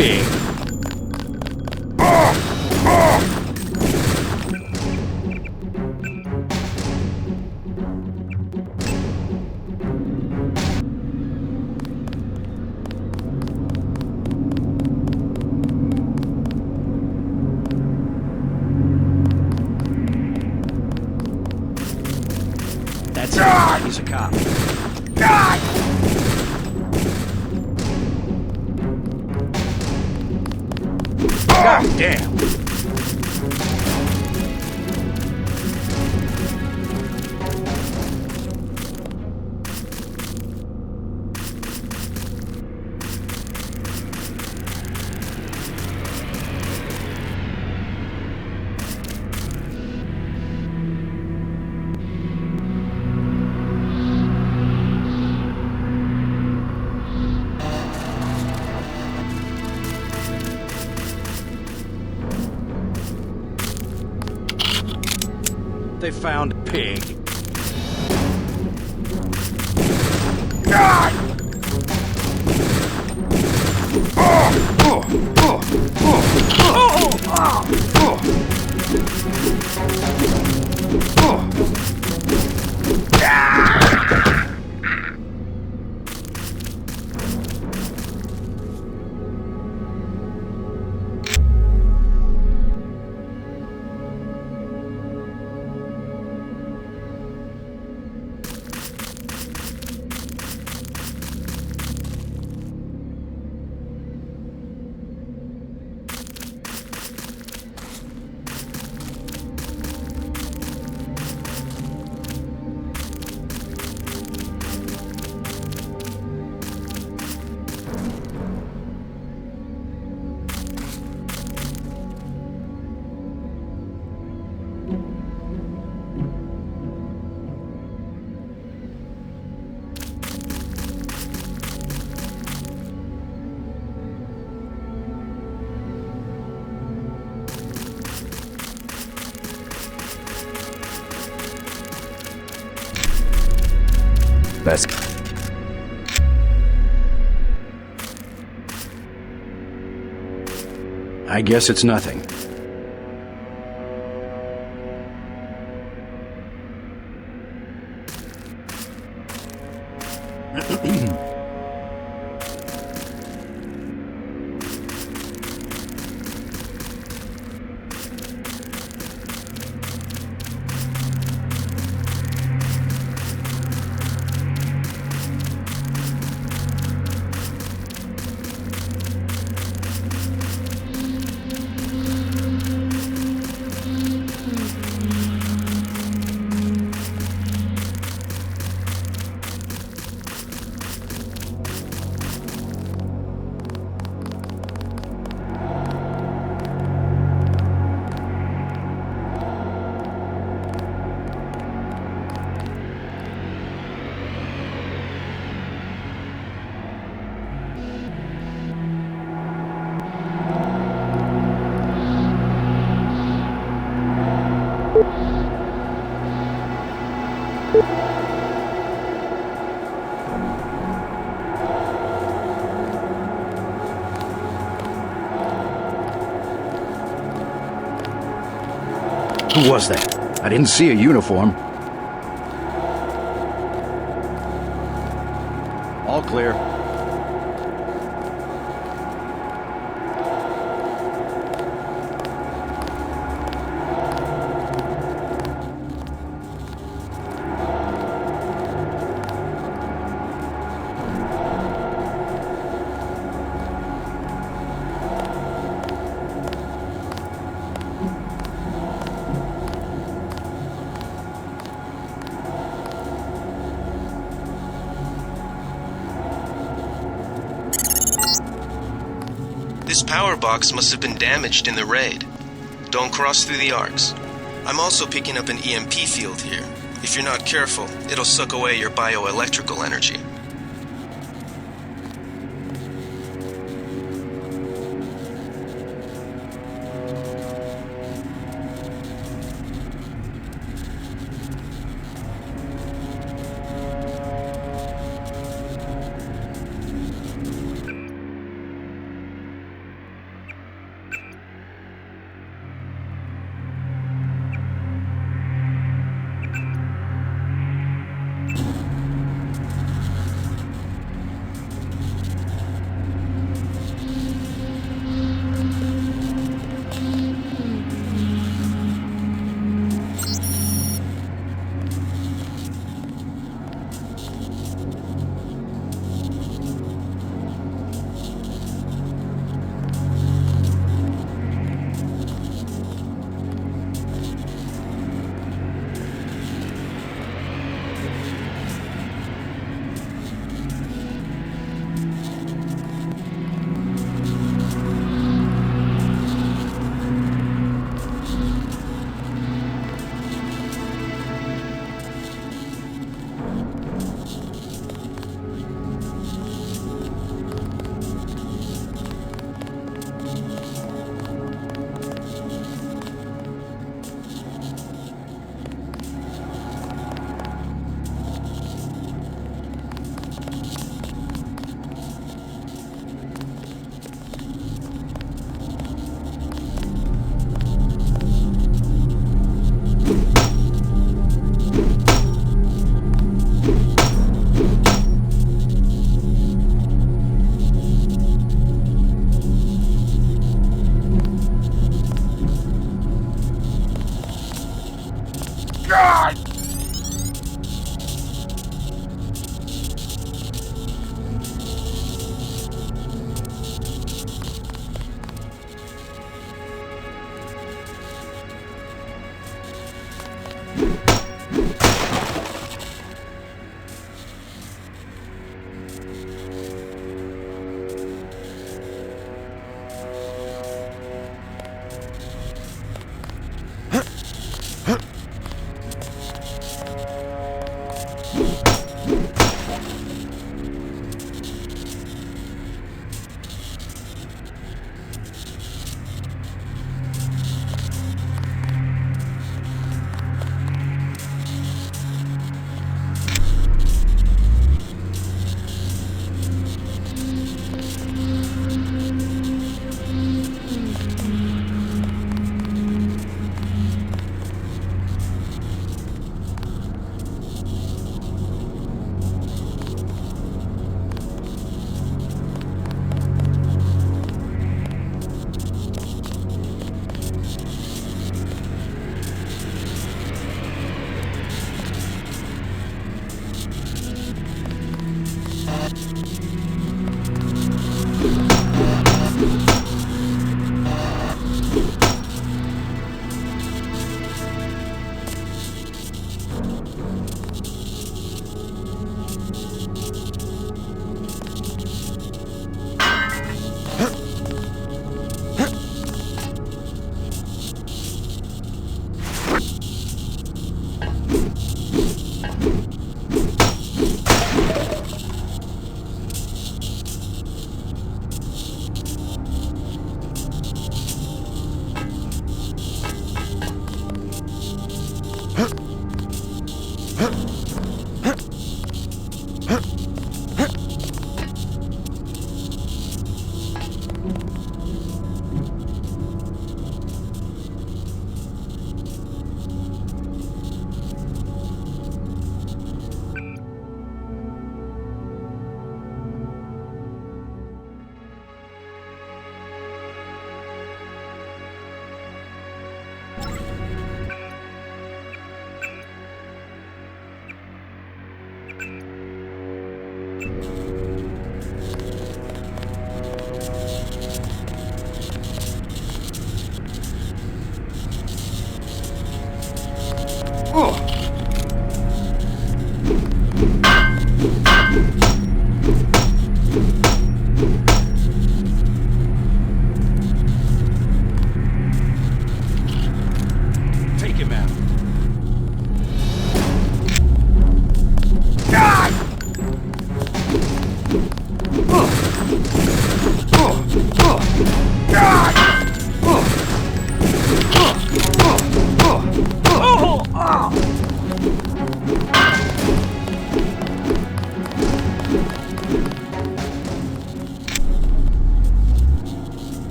pig. That's it. He's a cop. God damn. They found a pig. Best. I guess it's nothing. Who was that? I didn't see a uniform. All clear. This power box must have been damaged in the raid. Don't cross through the arcs. I'm also picking up an EMP field here. If you're not careful, it'll suck away your bioelectrical energy.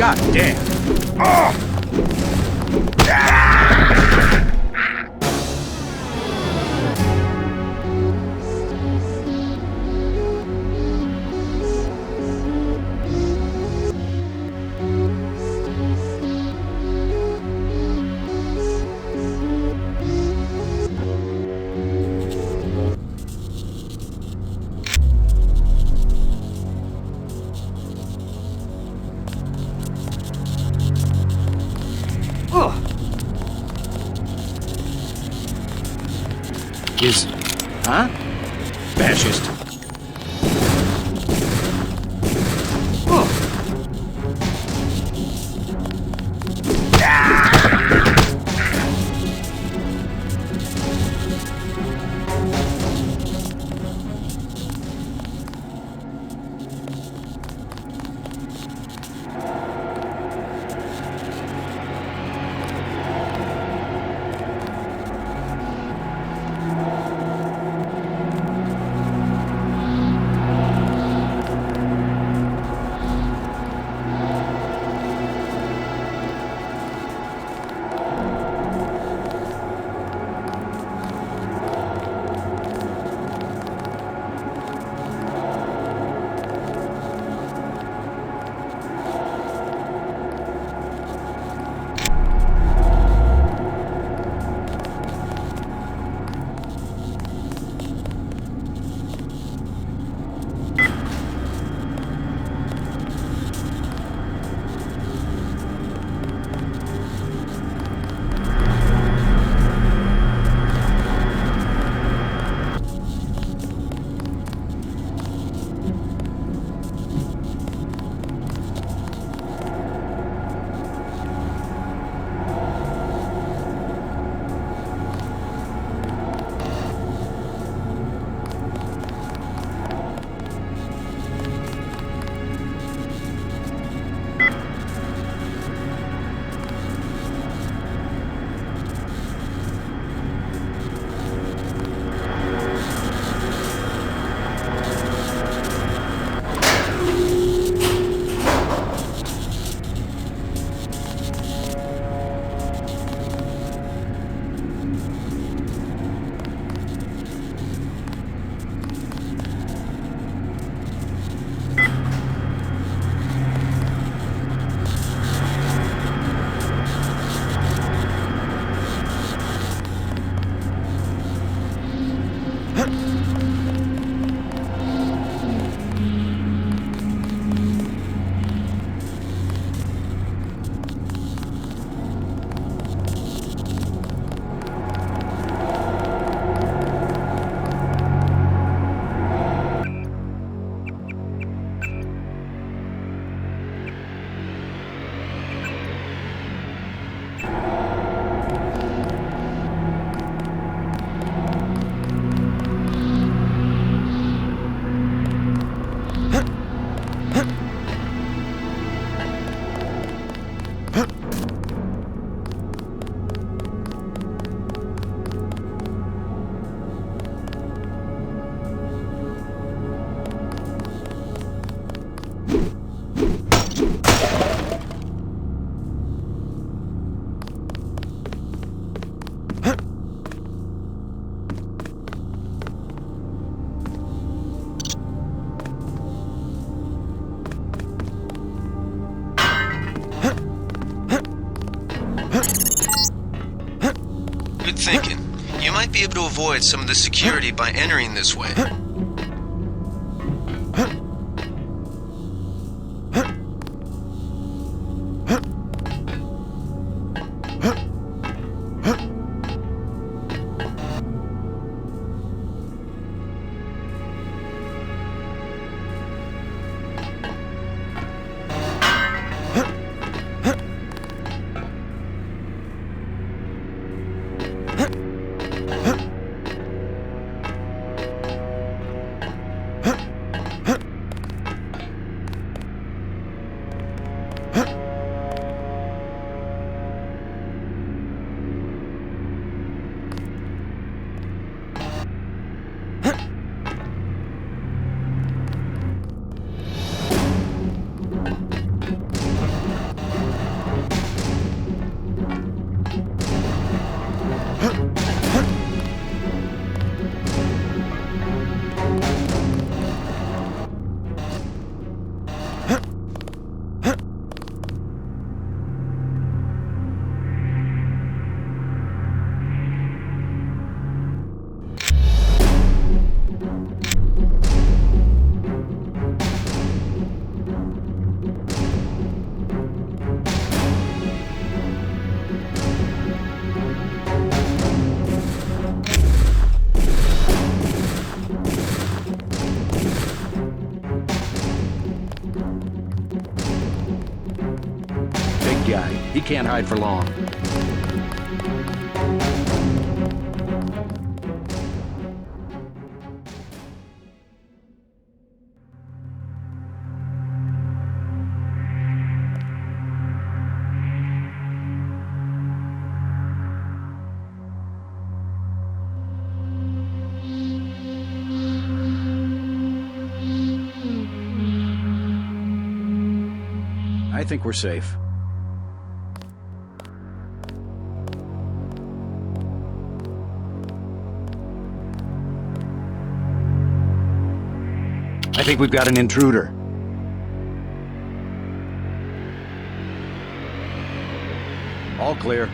God damn. Huh? Fascist. Good thinking. You might be able to avoid some of the security by entering this way. guy. He can't hide for long. I think we're safe. I think we've got an intruder. All clear.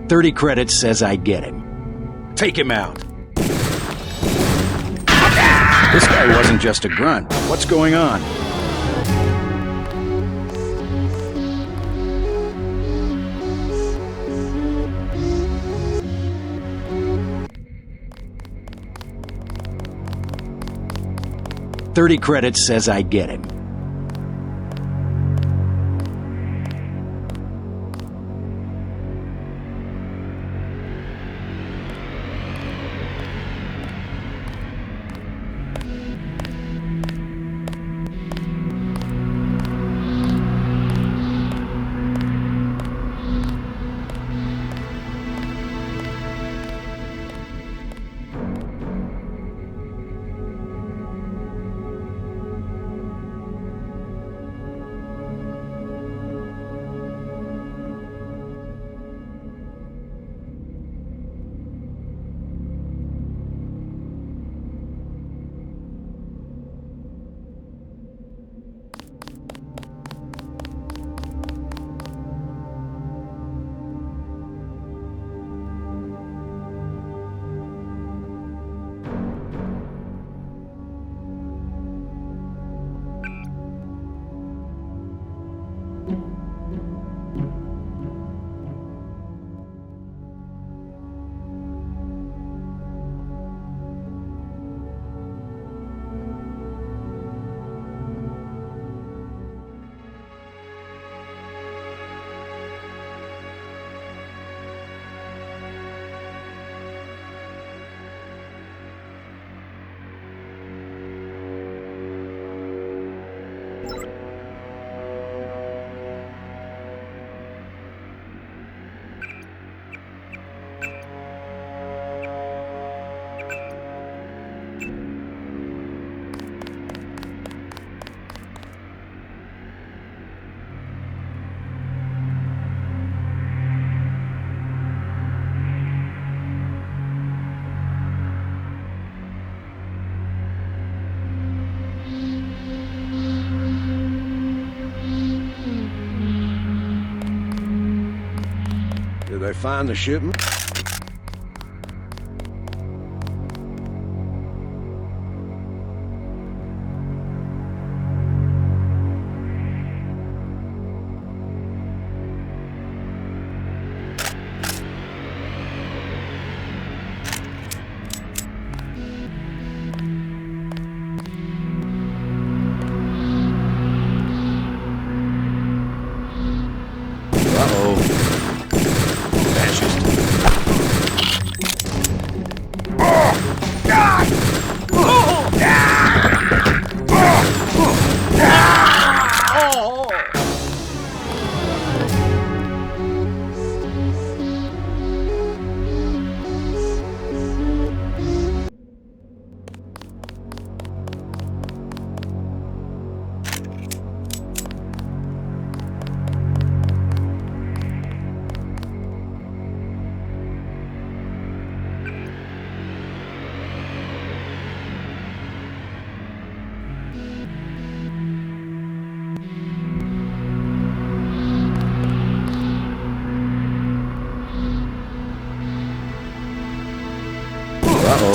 30 credits says I get him. Take him out. This guy wasn't just a grunt. What's going on? $30 credits says I get him. Did they find the shipment?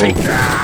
Take that!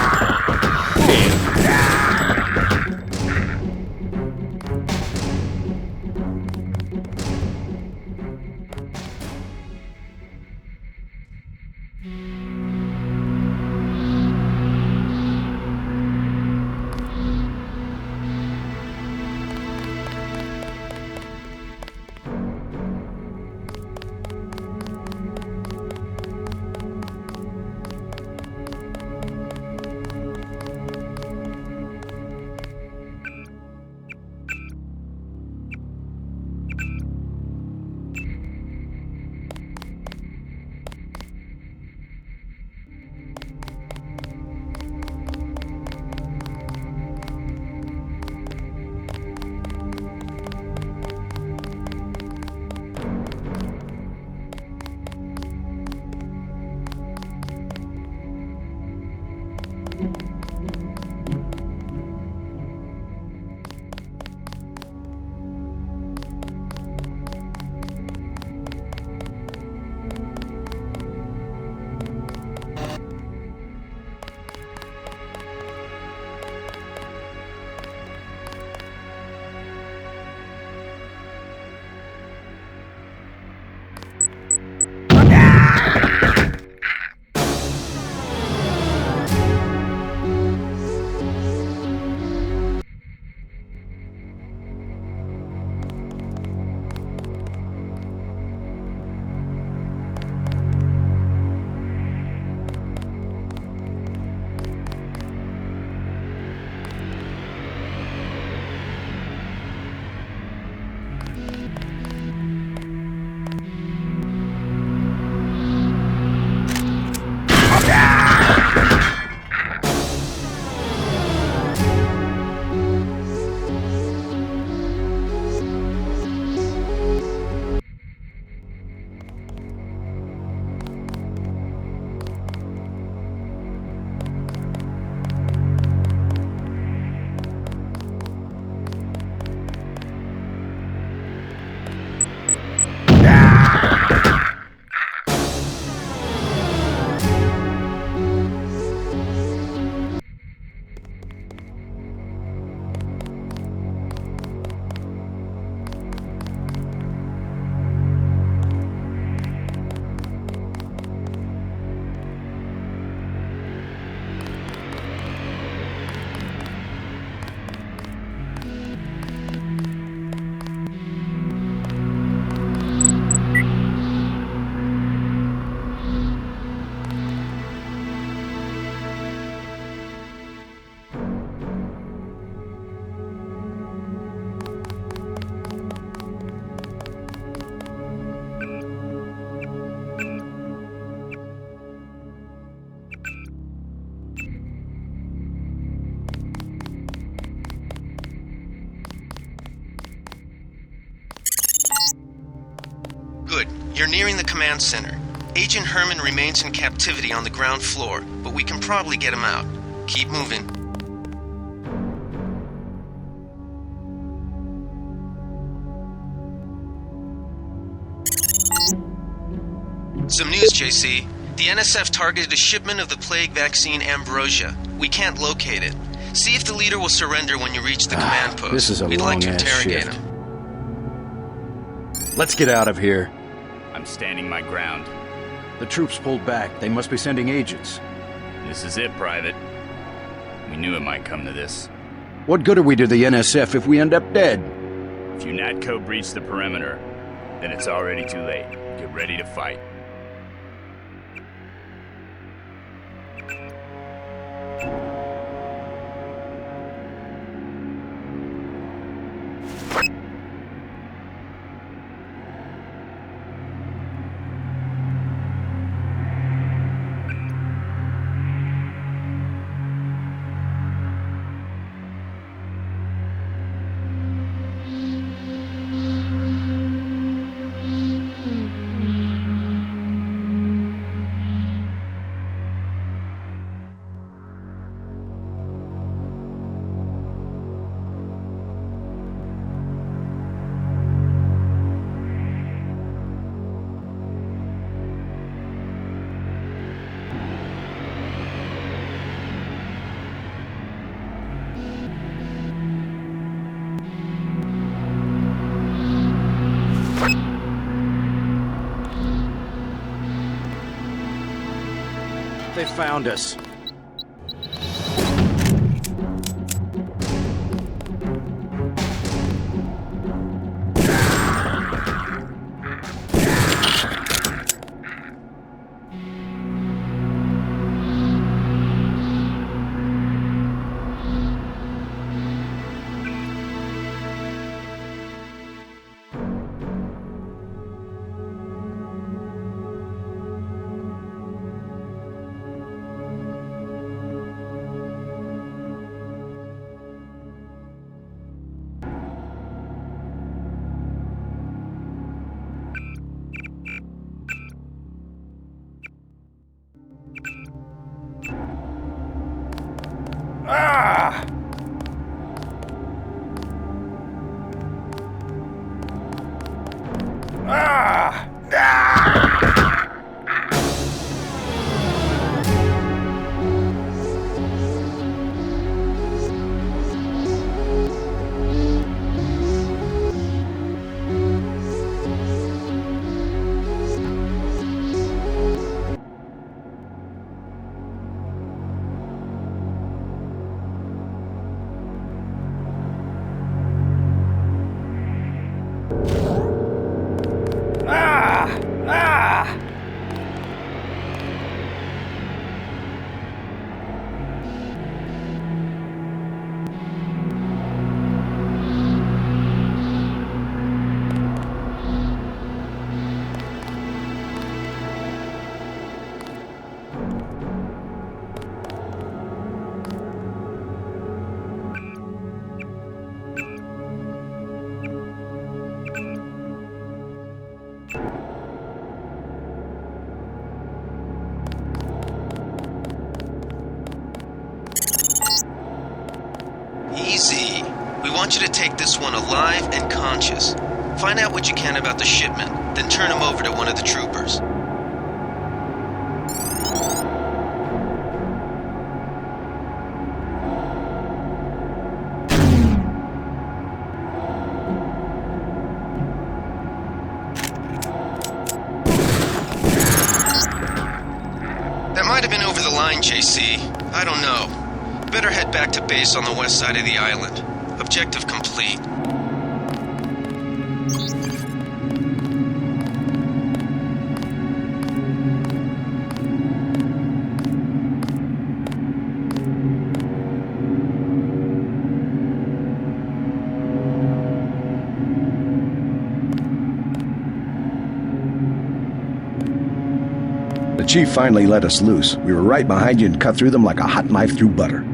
Good. You're nearing the command center. Agent Herman remains in captivity on the ground floor, but we can probably get him out. Keep moving. Some news, JC. The NSF targeted a shipment of the plague vaccine Ambrosia. We can't locate it. See if the leader will surrender when you reach the command post. This is a We'd like to long-ass interrogate shift. him. Let's get out of here. I'm standing my ground. The troops pulled back. They must be sending agents. This is it, Private. We knew it might come to this. What good are we to the NSF if we end up dead? If you Natco breach the perimeter, then it's already too late. Get ready to fight. They found us. Easy. We want you to take this one alive and conscious. Find out what you can about the shipment, then turn him over to one of the troopers. That might have been over the line, JC. I don't know. Better head back to base on the west side of the island. Objective complete. chief finally let us loose. We were right behind you and cut through them like a hot knife through butter.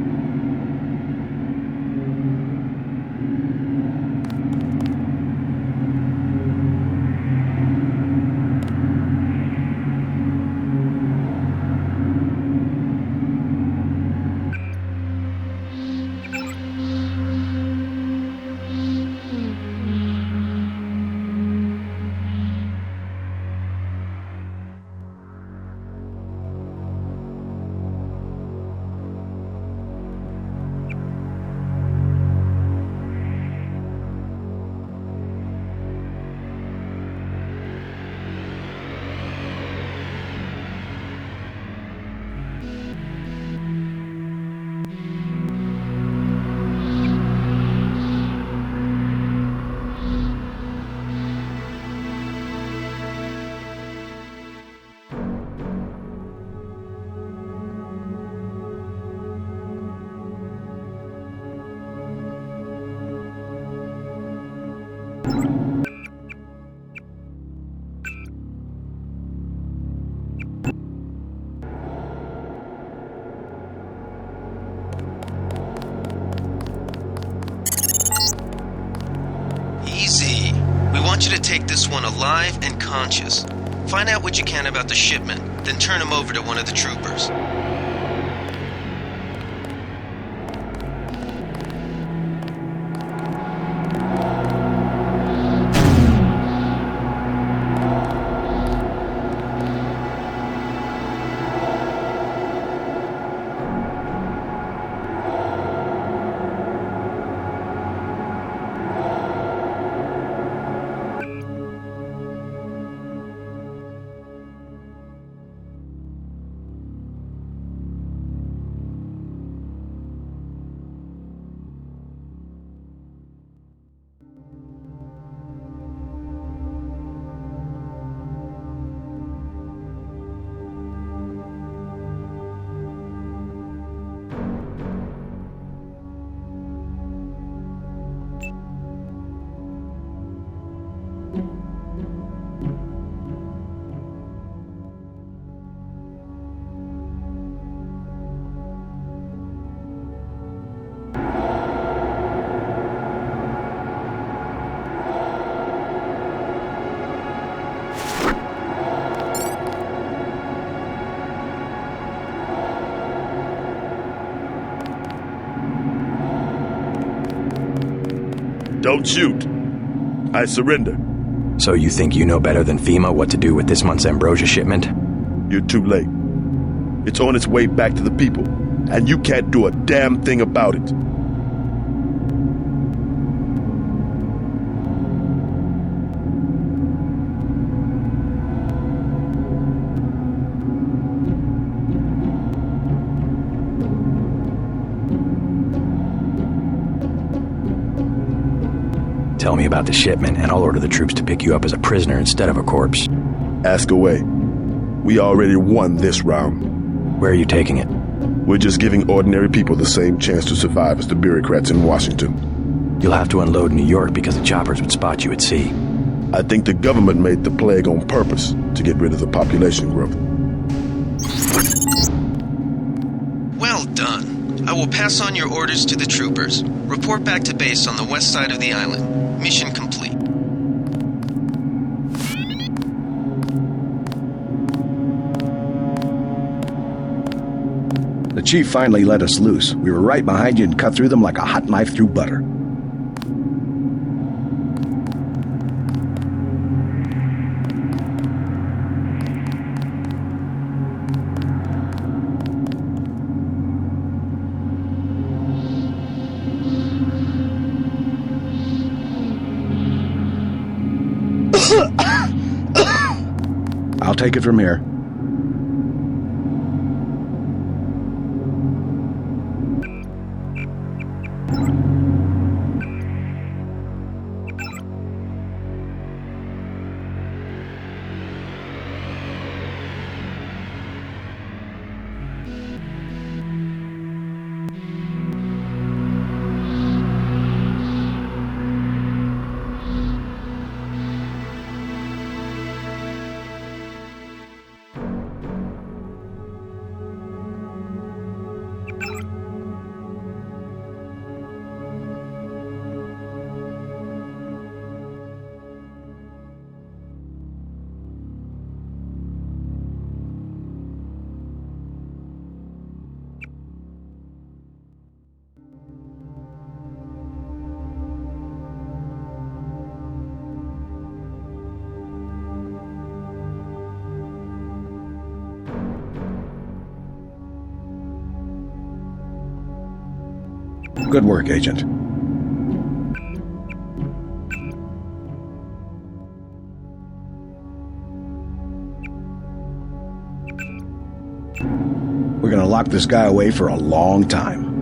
Easy. We want you to take this one alive and conscious. Find out what you can about the shipment, then turn him over to one of the troopers. Don't shoot. I surrender. So you think you know better than FEMA what to do with this month's ambrosia shipment? You're too late. It's on its way back to the people, and you can't do a damn thing about it. Tell me about the shipment, and I'll order the troops to pick you up as a prisoner instead of a corpse. Ask away. We already won this round. Where are you taking it? We're just giving ordinary people the same chance to survive as the bureaucrats in Washington. You'll have to unload in New York because the choppers would spot you at sea. I think the government made the plague on purpose to get rid of the population growth. Well done. I will pass on your orders to the troopers. Report back to base on the west side of the island. Mission complete. The chief finally let us loose. We were right behind you and cut through them like a hot knife through butter. I'll take it from here. Good work, Agent. We're gonna lock this guy away for a long time.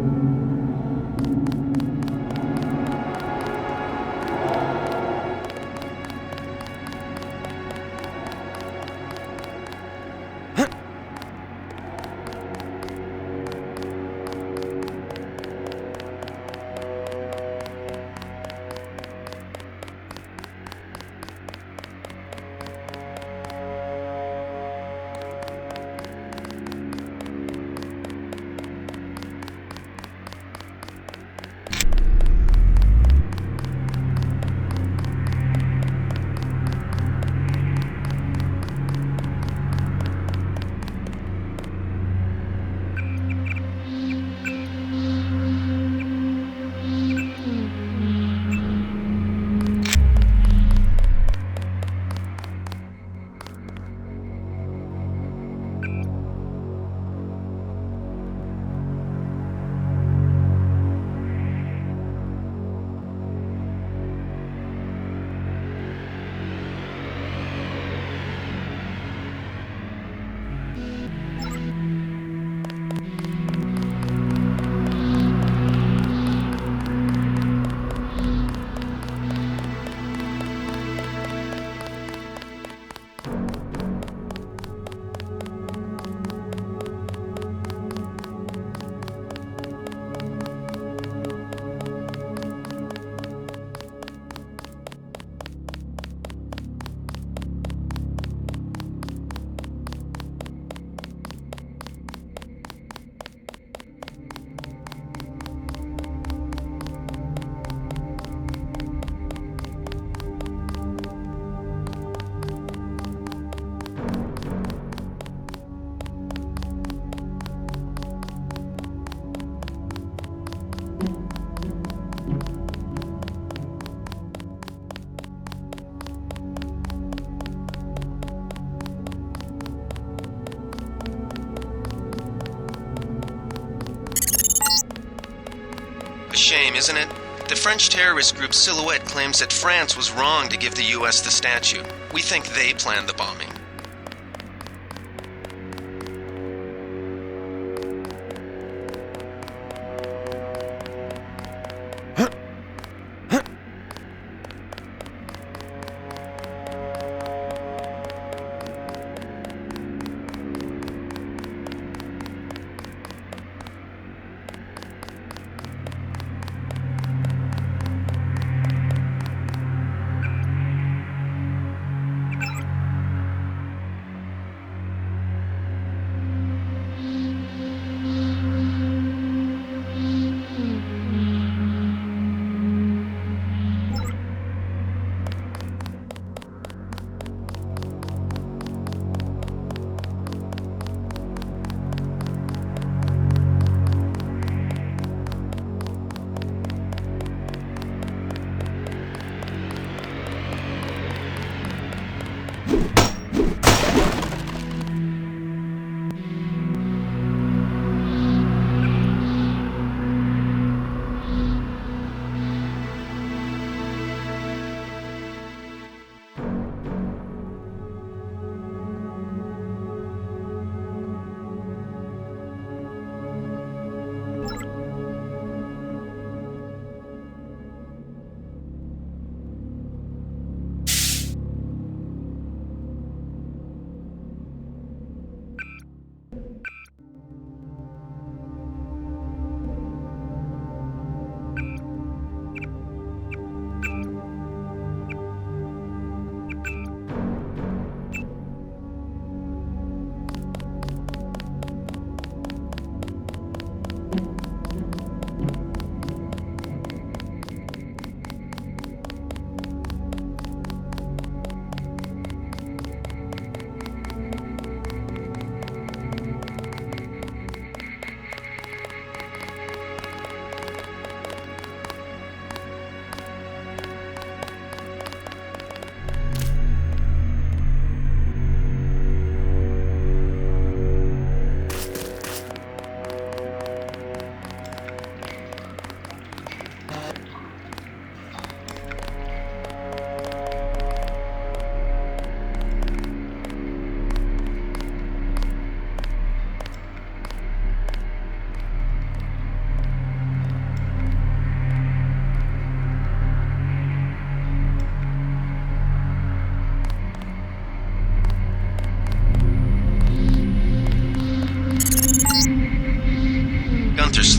A shame, isn't it? The French terrorist group Silhouette claims that France was wrong to give the US the statue. We think they planned the bombing.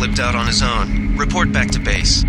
slipped out on his own. Report back to base.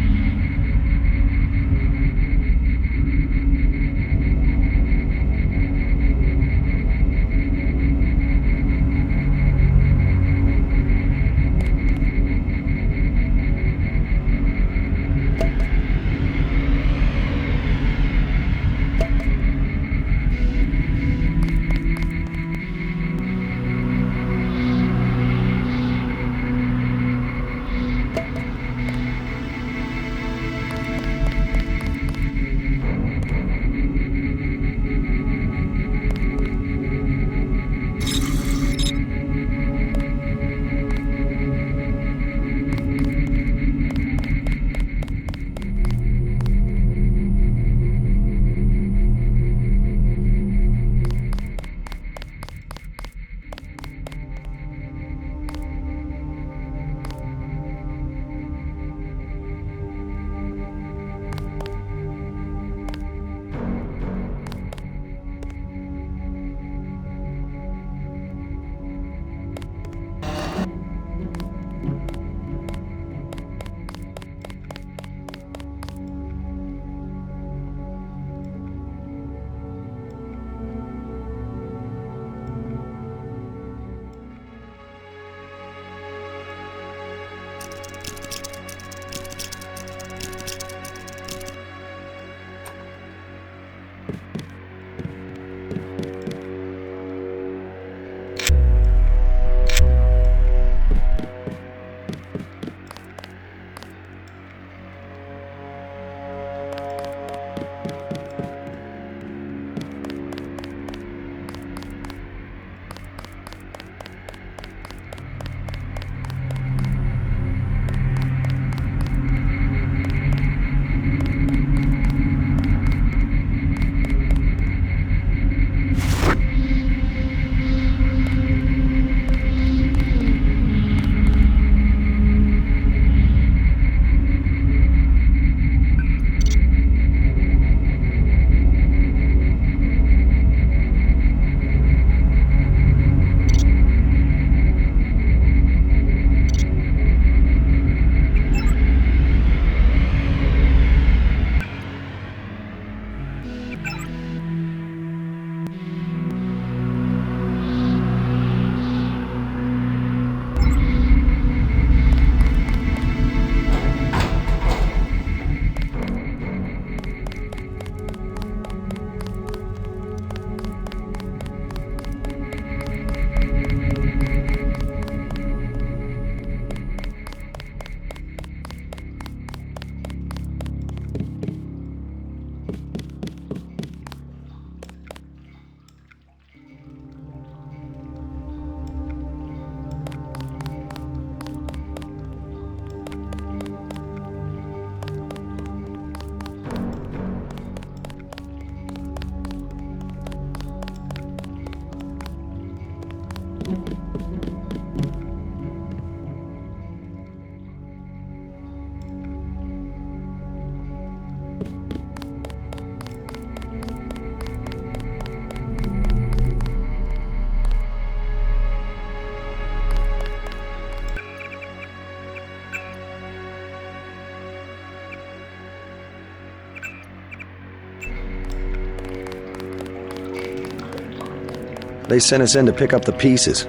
They sent us in to pick up the pieces.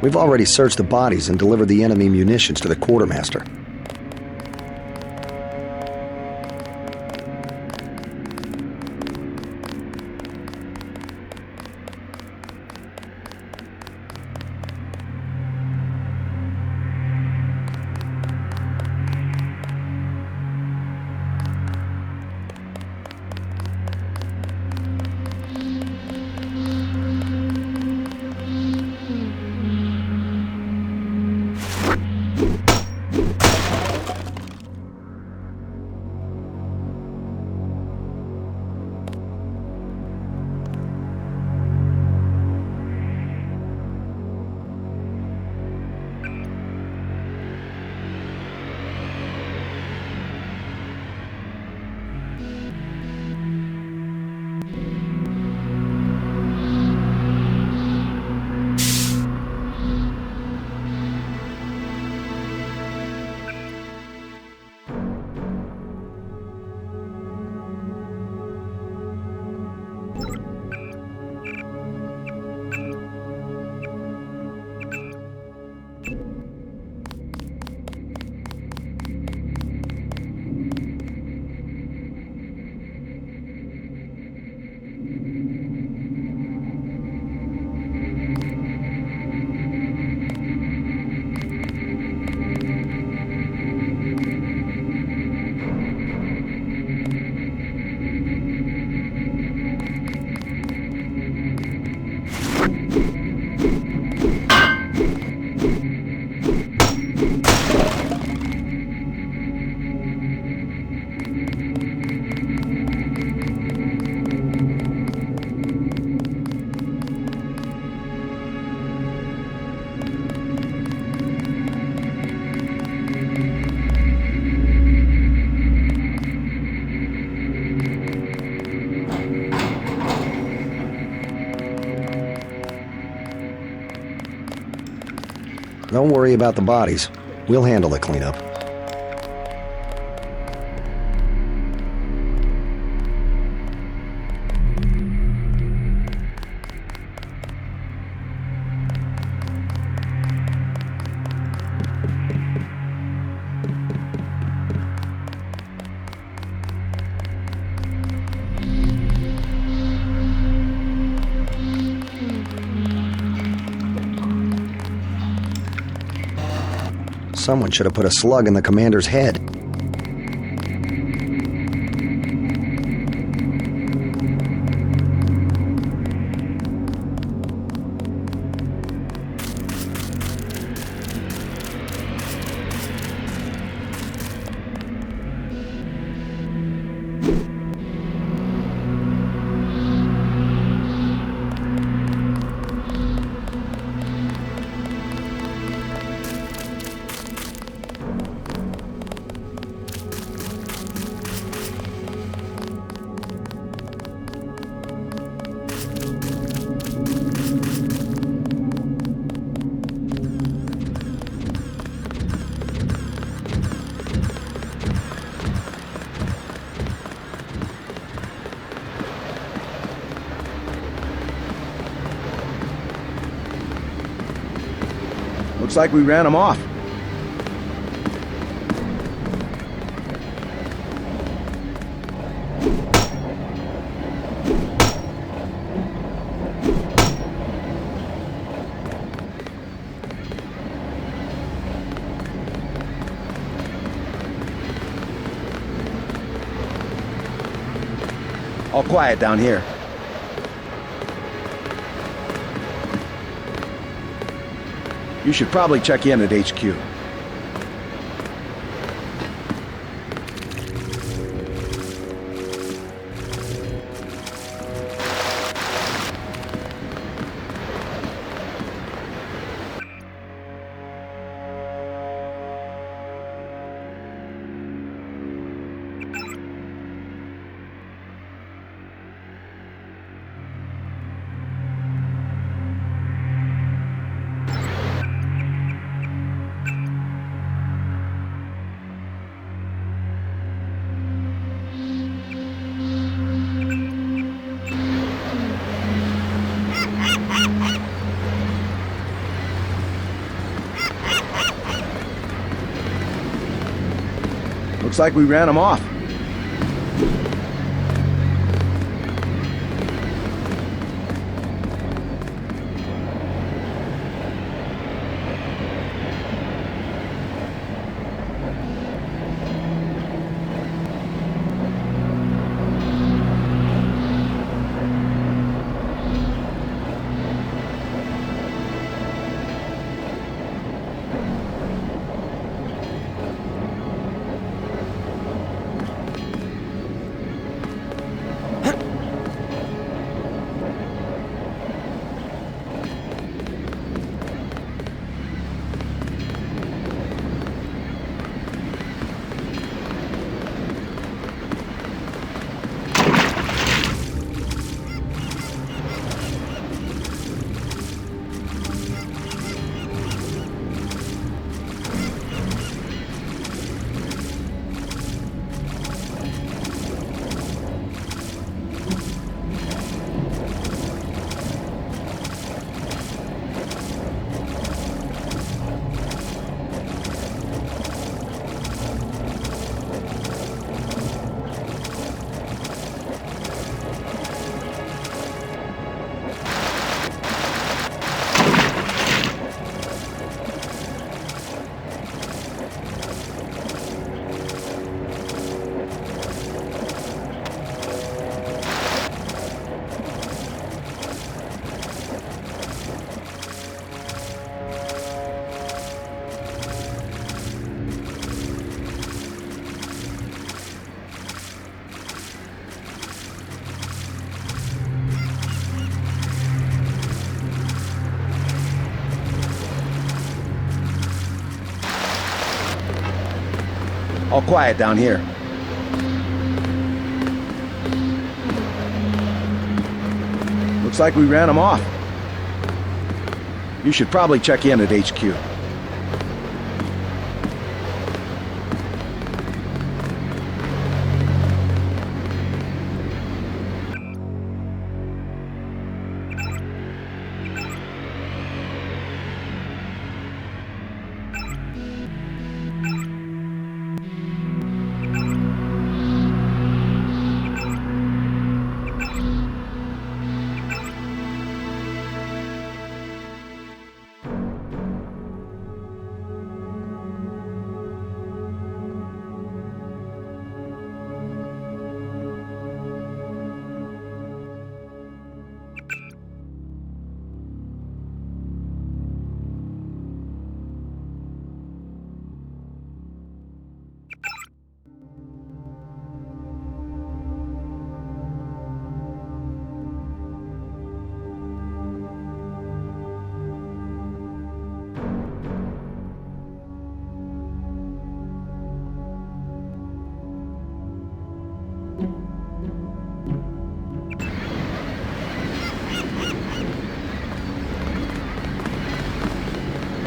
We've already searched the bodies and delivered the enemy munitions to the quartermaster. Don't worry about the bodies. We'll handle the cleanup. Someone should have put a slug in the commander's head. Looks like we ran them off. All quiet down here. You should probably check in at HQ. Looks like we ran them off. All quiet down here. Looks like we ran them off. You should probably check in at HQ.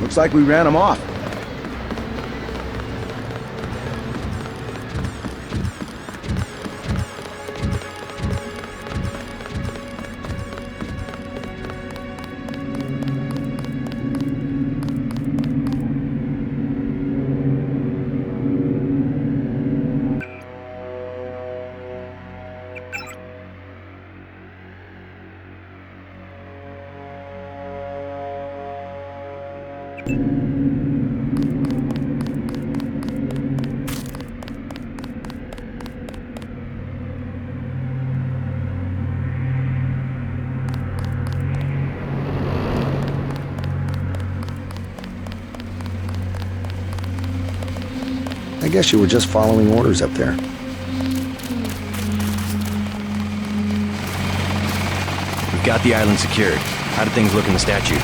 Looks like we ran them off. I guess you were just following orders up there. We've got the island secured. How did things look in the statue?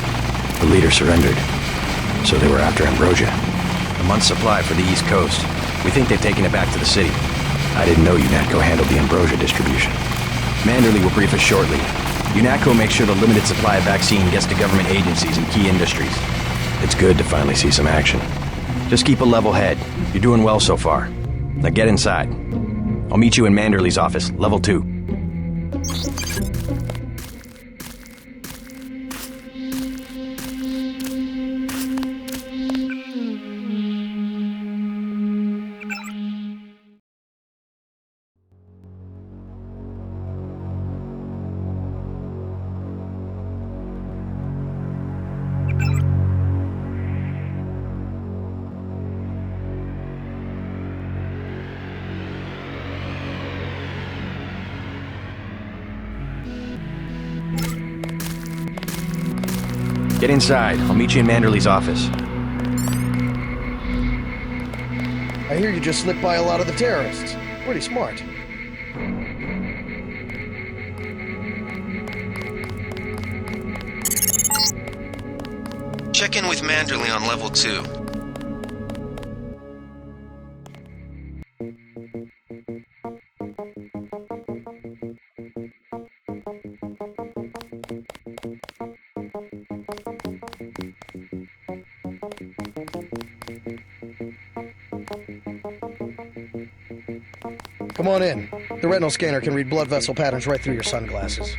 The leader surrendered. So they were after Ambrosia. A month's supply for the East Coast. We think they've taken it back to the city. I didn't know UNATCO handled the Ambrosia distribution. Manderley will brief us shortly. UNATCO makes sure the limited supply of vaccine gets to government agencies and key industries. It's good to finally see some action. Just keep a level head. You're doing well so far. Now get inside. I'll meet you in Manderley's office, level 2. Get inside. I'll meet you in Manderley's office. I hear you just slipped by a lot of the terrorists. Pretty smart. Check in with Manderley on level 2. Come on in. The retinal scanner can read blood vessel patterns right through your sunglasses.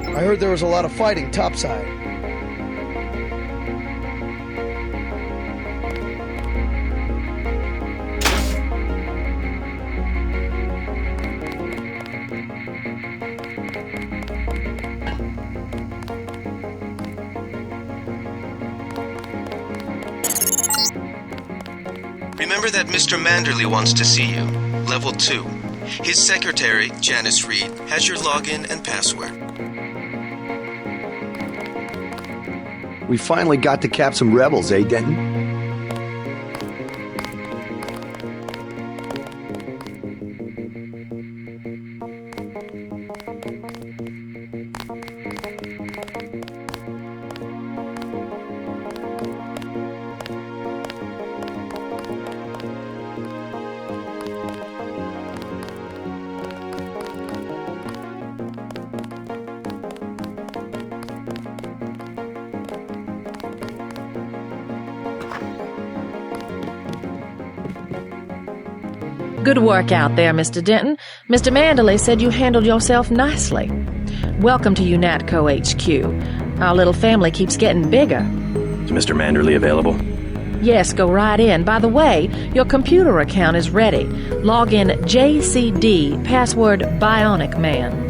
I heard there was a lot of fighting topside. Remember that Mr. Manderley wants to see you. Level 2. His secretary, Janice Reed, has your login and password. We finally got to cap some rebels, eh, Denton? Good work out there, Mr. Denton. Mr. Manderley said you handled yourself nicely. Welcome to UNATCO HQ. Our little family keeps getting bigger. Is Mr. Manderley available? Yes, go right in. By the way, your computer account is ready. Log in JCD, password Bionic Man.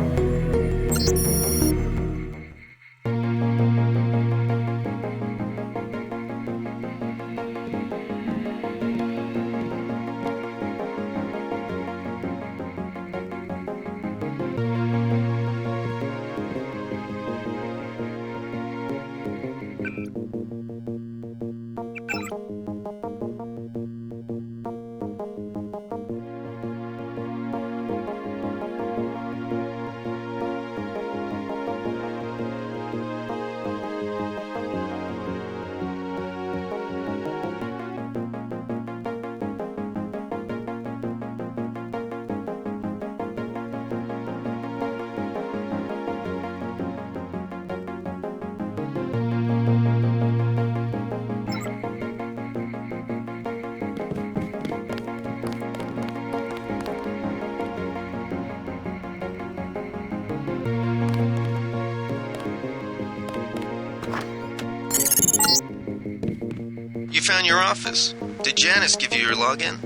found your office. Did Janice give you your login?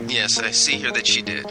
Yes, I see here that she did.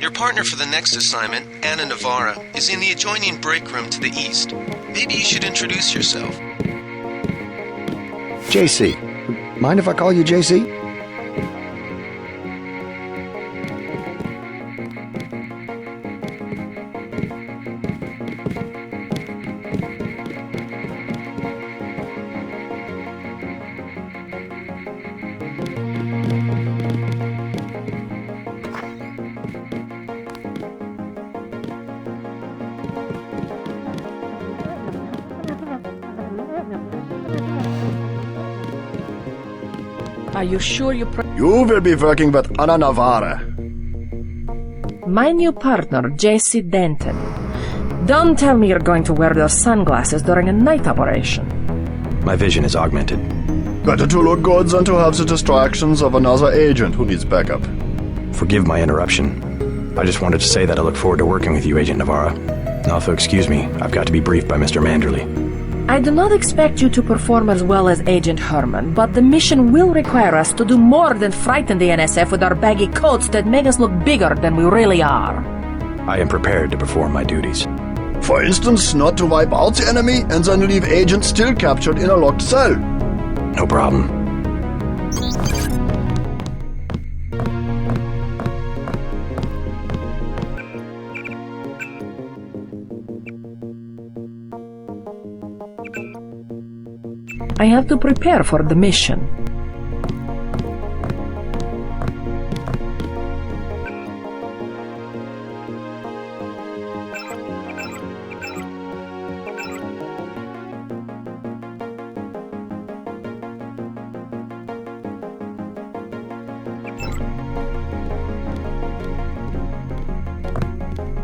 Your partner for the next assignment, Anna Navarra, is in the adjoining break room to the east. Maybe you should introduce yourself. JC. Mind if I call you JC? Are you sure you... You will be working with Anna Navarra. My new partner, JC Denton. Don't tell me you're going to wear those sunglasses during a night operation. My vision is augmented. Better to look good than to have the distractions of another agent who needs backup. Forgive my interruption. I just wanted to say that I look forward to working with you, Agent Navarra. Now, if you'll excuse me, I've got to be briefed by Mr. Manderley. I do not expect you to perform as well as Agent Herman, but the mission will require us to do more than frighten the NSF with our baggy coats that make us look bigger than we really are. I am prepared to perform my duties. For instance, not to wipe out the enemy and then leave agents still captured in a locked cell. No problem. I have to prepare for the mission.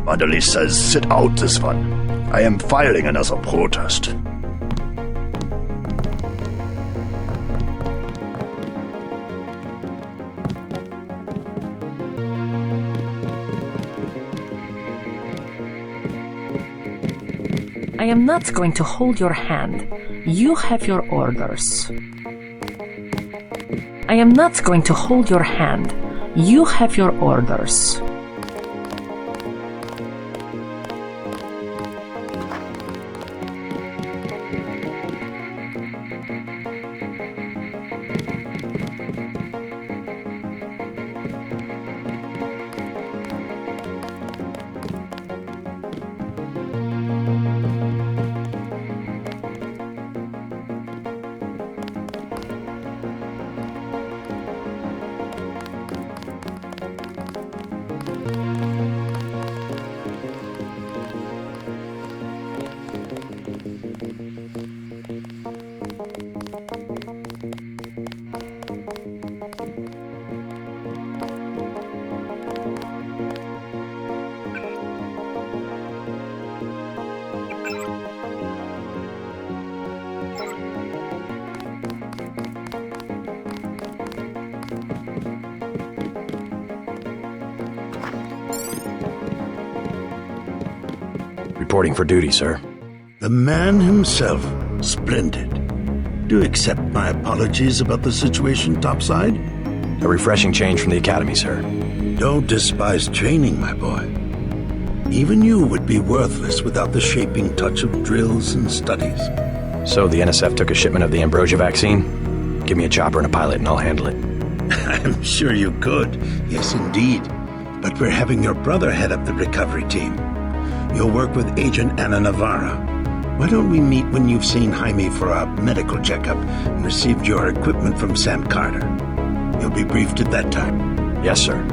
Manderley says sit out this one. I am filing another protest. I am not going to hold your hand. You have your orders. I am not going to hold your hand. You have your orders. Reporting for duty, sir. The man himself. Splendid. Do you accept my apologies about the situation topside? A refreshing change from the academy, sir. Don't despise training, my boy. Even you would be worthless without the shaping touch of drills and studies. So the NSF took a shipment of the ambrosia vaccine? Give me a chopper and a pilot and I'll handle it. I'm sure you could. Yes, indeed. But we're having your brother head up the recovery team. You'll work with Agent Ana Navarra. Why don't we meet when you've seen Jaime for a medical checkup and received your equipment from Sam Carter? You'll be briefed at that time. Yes, sir.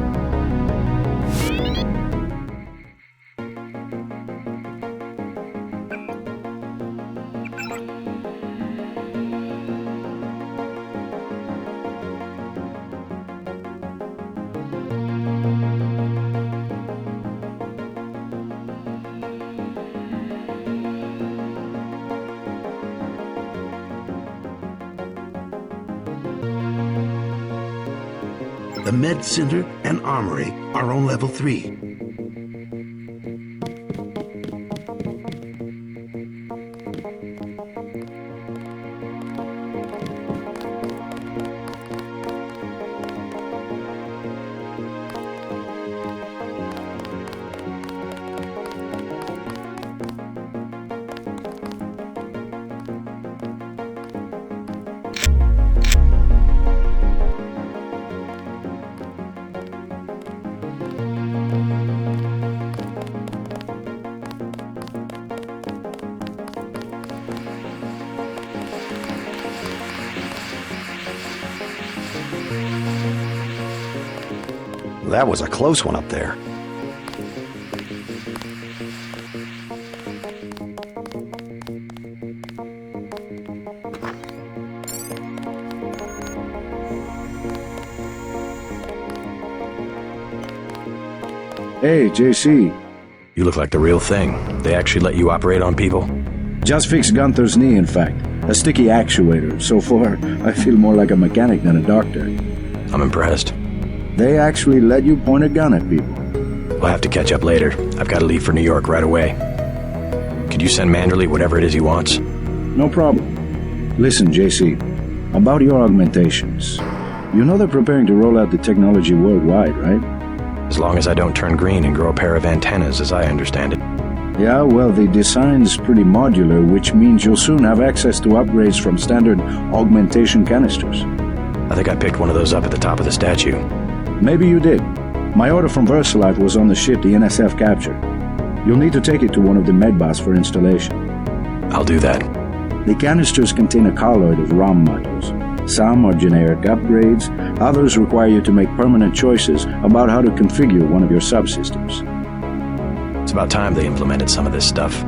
The Med Center and Armory are on level 3. That was a close one up there. Hey, JC. You look like the real thing. They actually let you operate on people? Just fixed Gunther's knee, in fact. A sticky actuator. So far, I feel more like a mechanic than a doctor. I'm impressed. They actually let you point a gun at people. We'll have to catch up later. I've got to leave for New York right away. Could you send Manderley whatever it is he wants? No problem. Listen, JC, about your augmentations. You know they're preparing to roll out the technology worldwide, right? As long as I don't turn green and grow a pair of antennas, as I understand it. Yeah, well, the design's pretty modular, which means you'll soon have access to upgrades from standard augmentation canisters. I think I picked one of those up at the top of the statue. Maybe you did. My order from VersaLife was on the ship the NSF captured. You'll need to take it to one of the medbas for installation. I'll do that. The canisters contain a colloid of ROM modules. Some are generic upgrades, others require you to make permanent choices about how to configure one of your subsystems. It's about time they implemented some of this stuff.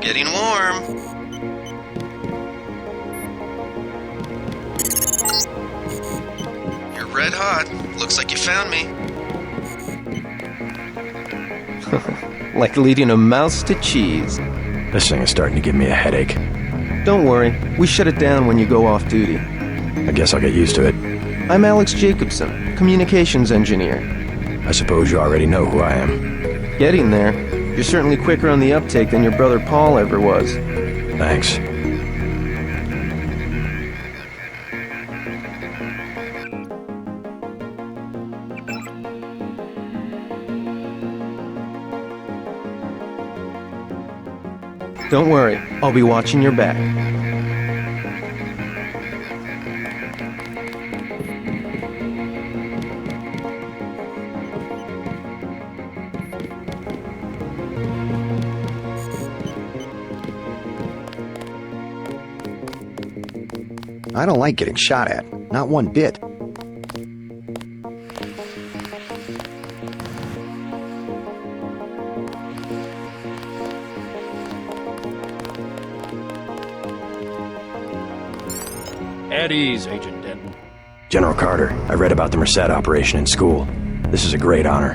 Getting warm. You're red hot. Looks like you found me. Like leading a mouse to cheese. This thing is starting to give me a headache. Don't worry, we shut it down when you go off duty. I guess I'll get used to it. I'm Alex Jacobson, communications engineer. I suppose you already know who I am. Getting there. You're certainly quicker on the uptake than your brother Paul ever was. Thanks. Don't worry, I'll be watching your back. I don't like getting shot at. Not one bit. At ease, Agent Denton. General Carter, I read about the Merced operation in school. This is a great honor.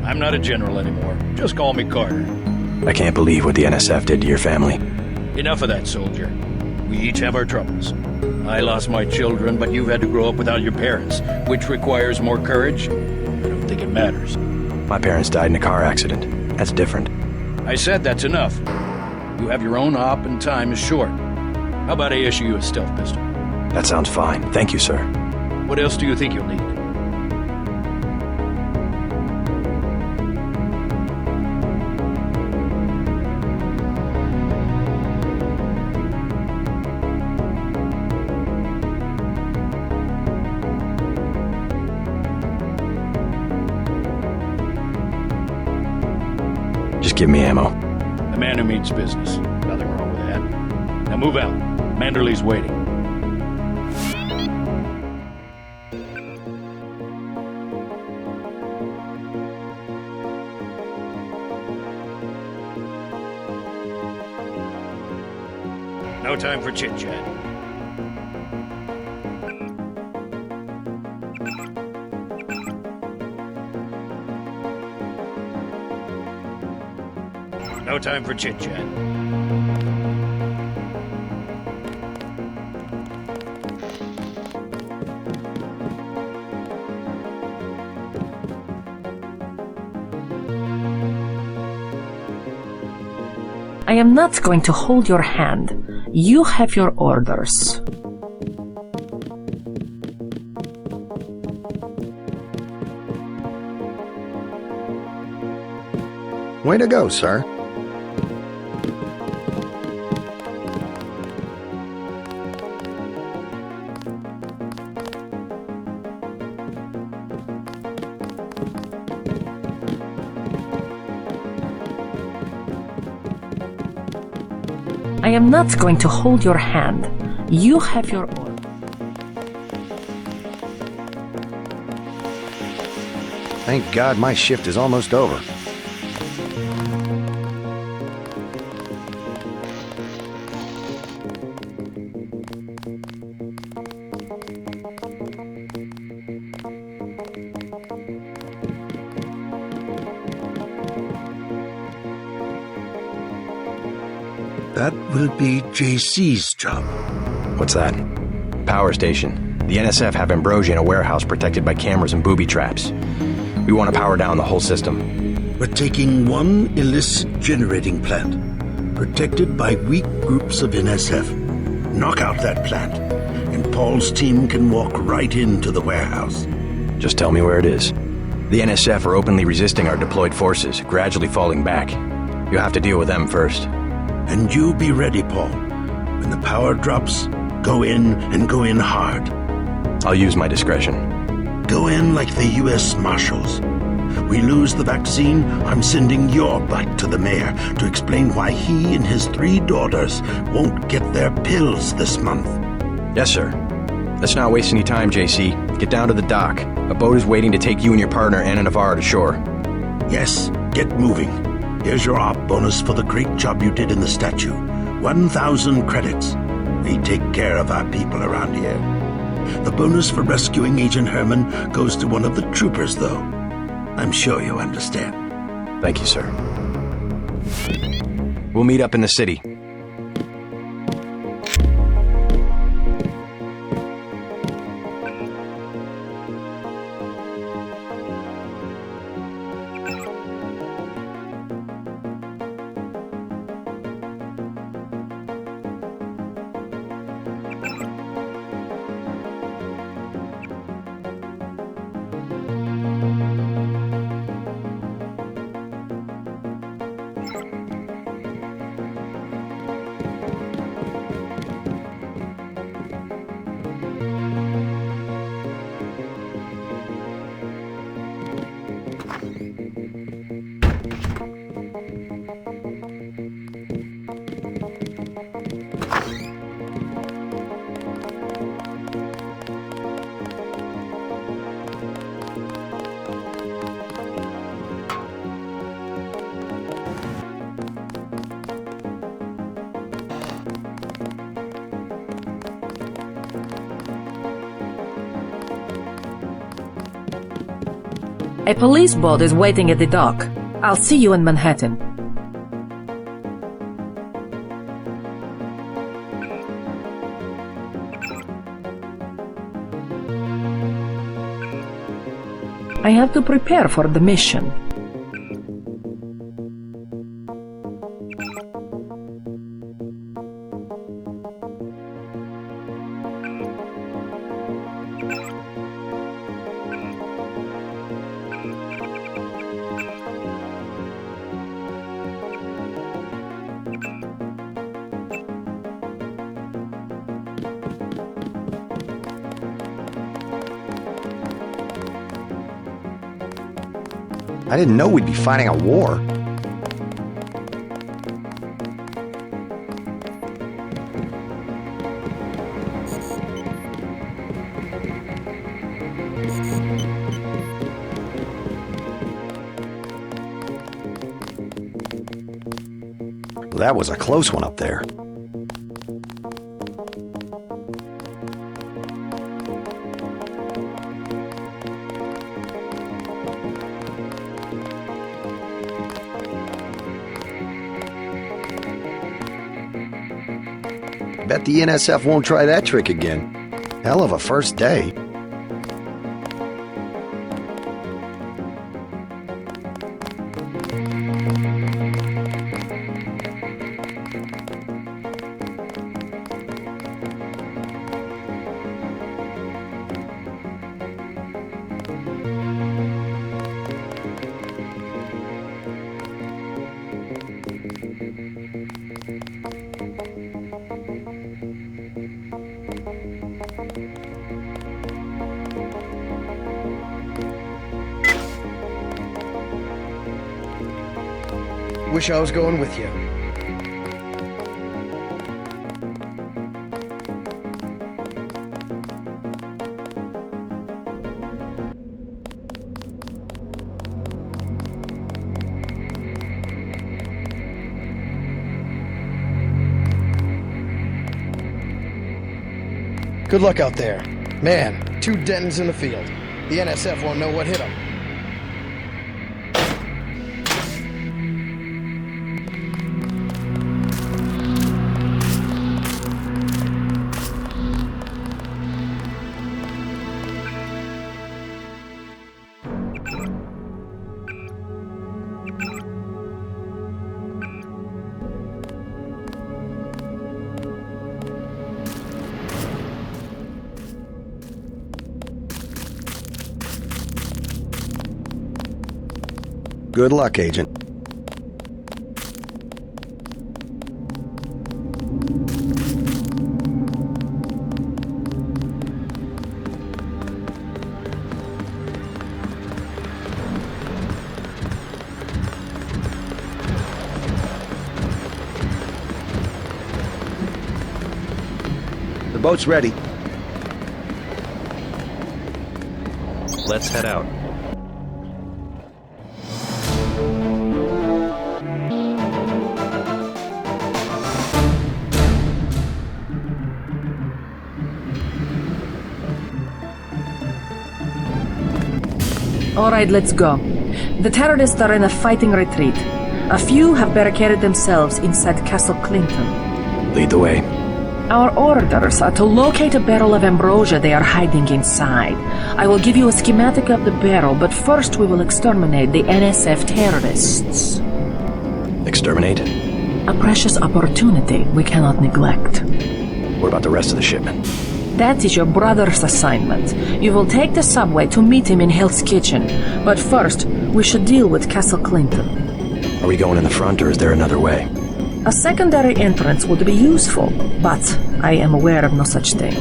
I'm not a general anymore. Just call me Carter. I can't believe what the NSF did to your family. Enough of that, soldier. We each have our troubles. I lost my children, but you've had to grow up without your parents, which requires more courage. I don't think it matters. My parents died in a car accident. That's different. I said that's enough. You have your own op and time is short. How about I issue you a stealth pistol? That sounds fine. Thank you, sir. What else do you think you'll need? Just give me ammo. A man who means business. Nothing wrong with that. Now move out. Manderley's waiting. No time for chit-chat. No time for chit-chat. I am not going to hold your hand. You have your orders. Way to go, sir. I am not going to hold your hand. You have your orders. Thank God my shift is almost over. That will be JC's job. What's that? Power station. The NSF have Ambrosia in a warehouse protected by cameras and booby traps. We want to power down the whole system. We're taking one illicit generating plant, protected by weak groups of NSF. Knock out that plant, and Paul's team can walk right into the warehouse. Just tell me where it is. The NSF are openly resisting our deployed forces, gradually falling back. You'll have to deal with them first. And you be ready, Paul. When the power drops, go in and go in hard. I'll use my discretion. Go in like the U.S. Marshals. We lose the vaccine, I'm sending your butt to the mayor to explain why he and his 3 daughters won't get their pills this month. Yes, sir. Let's not waste any time, JC. Get down to the dock. A boat is waiting to take you and your partner, Anna Navarro, to shore. Yes, get moving. Here's your op bonus for the great job you did in the statue. 1,000 credits. We take care of our people around here. The bonus for rescuing Agent Herman goes to one of the troopers, though. I'm sure you understand. Thank you, sir. We'll meet up in the city. A police boat is waiting at the dock. I'll see you in Manhattan. I have to prepare for the mission. I didn't know we'd be fighting a war. That was a close one up there. Bet the NSF won't try that trick again. Hell of a first day. Wish I was going with you. Good luck out there. Man, 2 Dentons in the field. The NSF won't know what hit them. Good luck, Agent. The boat's ready. Let's head out. All right, let's go. The terrorists are in a fighting retreat. A few have barricaded themselves inside Castle Clinton. Lead the way. Our orders are to locate a barrel of ambrosia they are hiding inside. I will give you a schematic of the barrel, but first we will exterminate the NSF terrorists. Exterminate? A precious opportunity we cannot neglect. What about the rest of the shipment? That is your brother's assignment. You will take the subway to meet him in Hell's Kitchen. But first, we should deal with Castle Clinton. Are we going in the front, or is there another way? A secondary entrance would be useful, but I am aware of no such thing.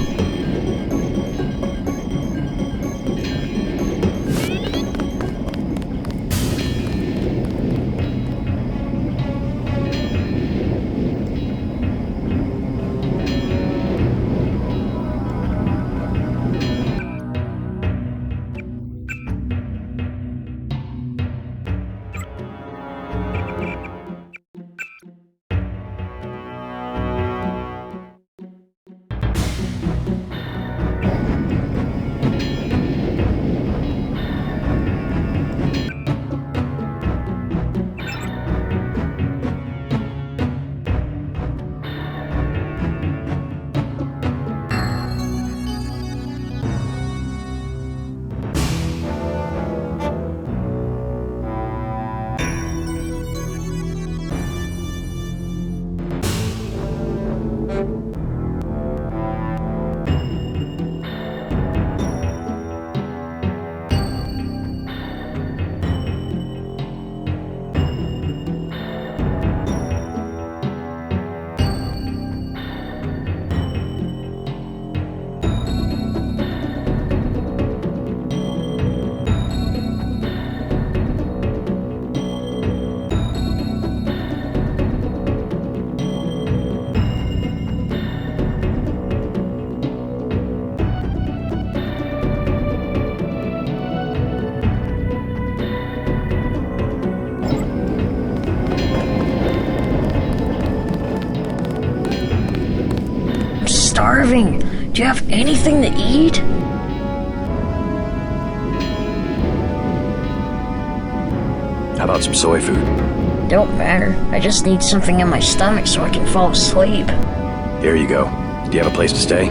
Starving. Do you have anything to eat? How about some soy food? Don't matter. I just need something in my stomach so I can fall asleep. Here you go. Do you have a place to stay?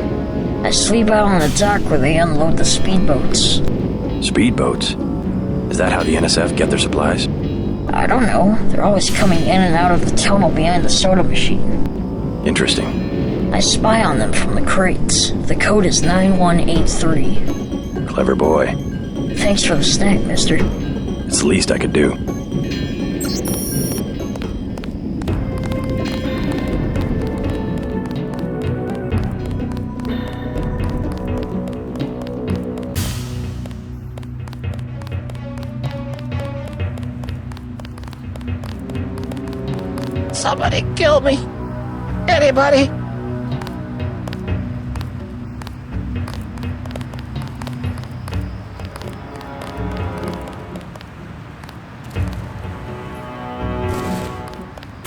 I sleep out on the dock where they unload the speedboats. Speedboats? Is that how the NSF get their supplies? I don't know. They're always coming in and out of the tunnel behind the soda machine. Interesting. I spy on them from the crates. The code is 9183. Clever boy. Thanks for the snack, mister. It's the least I could do. Somebody kill me. Anybody?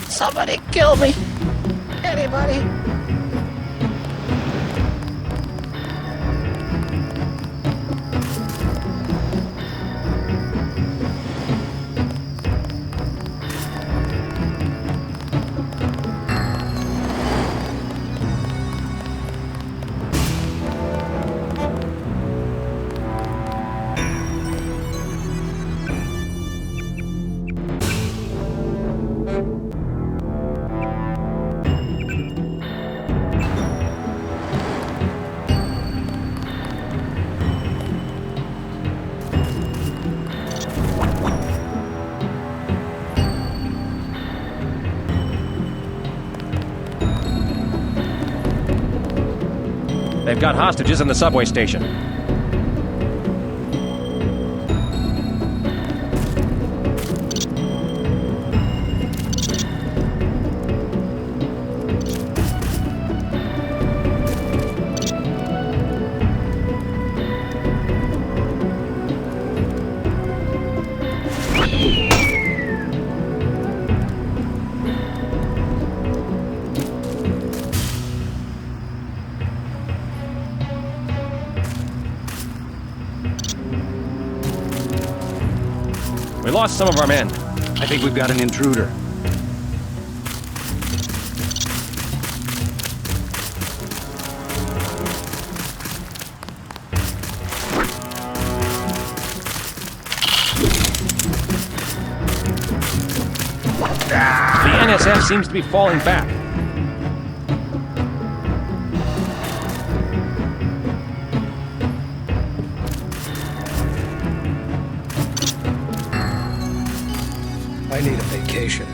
Somebody kill me. Anybody? They've got hostages in the subway station. lost some of our men. I think we've got an intruder. The NSF seems to be falling back. I need a vacation.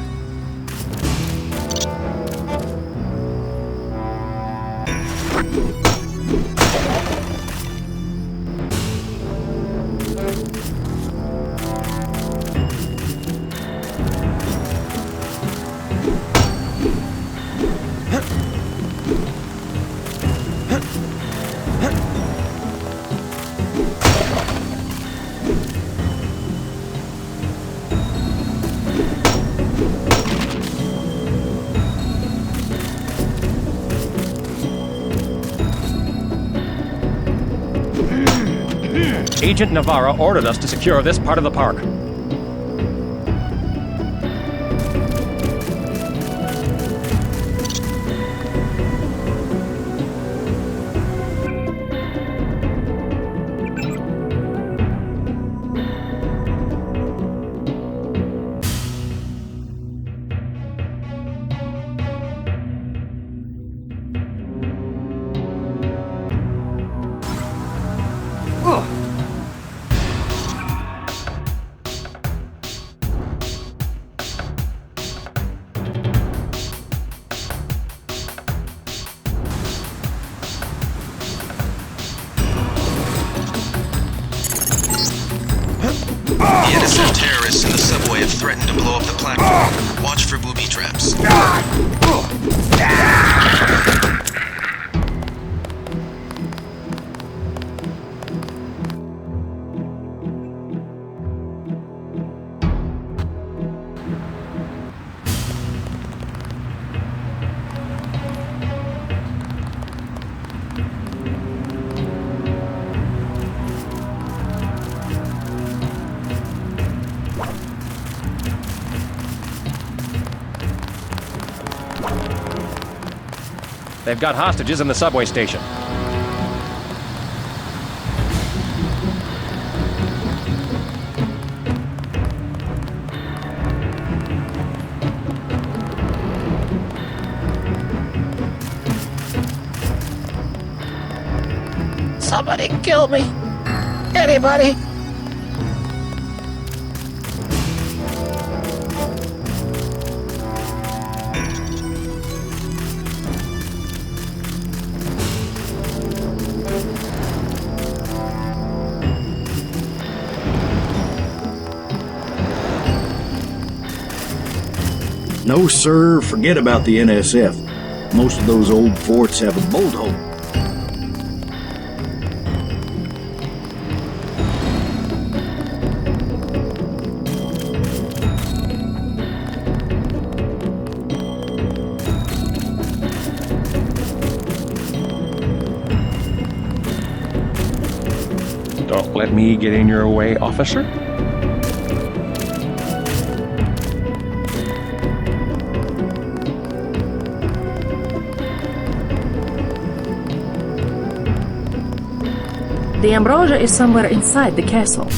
Agent Navarra ordered us to secure this part of the park. The NSF terrorists in the subway have threatened to blow up the platform. Watch for booby traps. They've got hostages in the subway station. Somebody kill me. Anybody? No, sir, forget about the NSF. Most of those old forts have a bolt hole. Don't let me get in your way, officer. The ambrosia is somewhere inside the castle.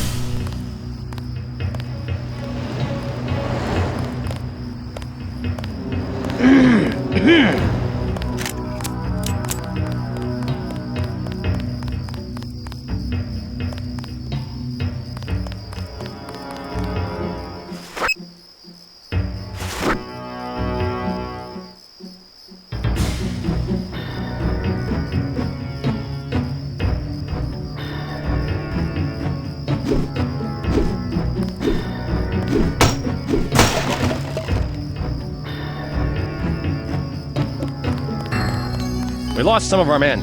We lost some of our men.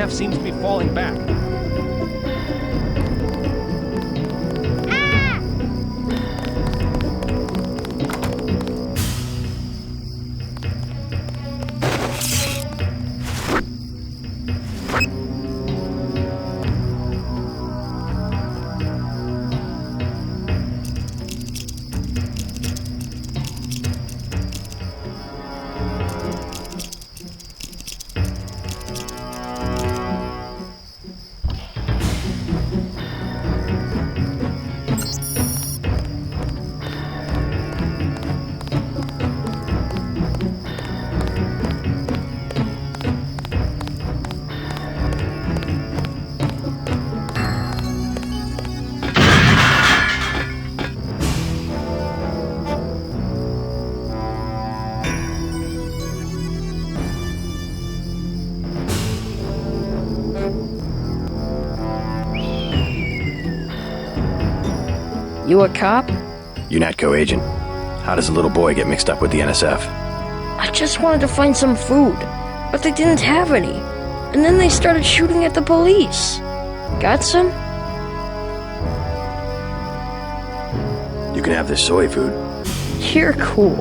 NSF seems to be falling back. You a cop? UNATCO agent. How does a little boy get mixed up with the NSF? I just wanted to find some food, but they didn't have any. And then they started shooting at the police. Got some? You can have this soy food. You're cool.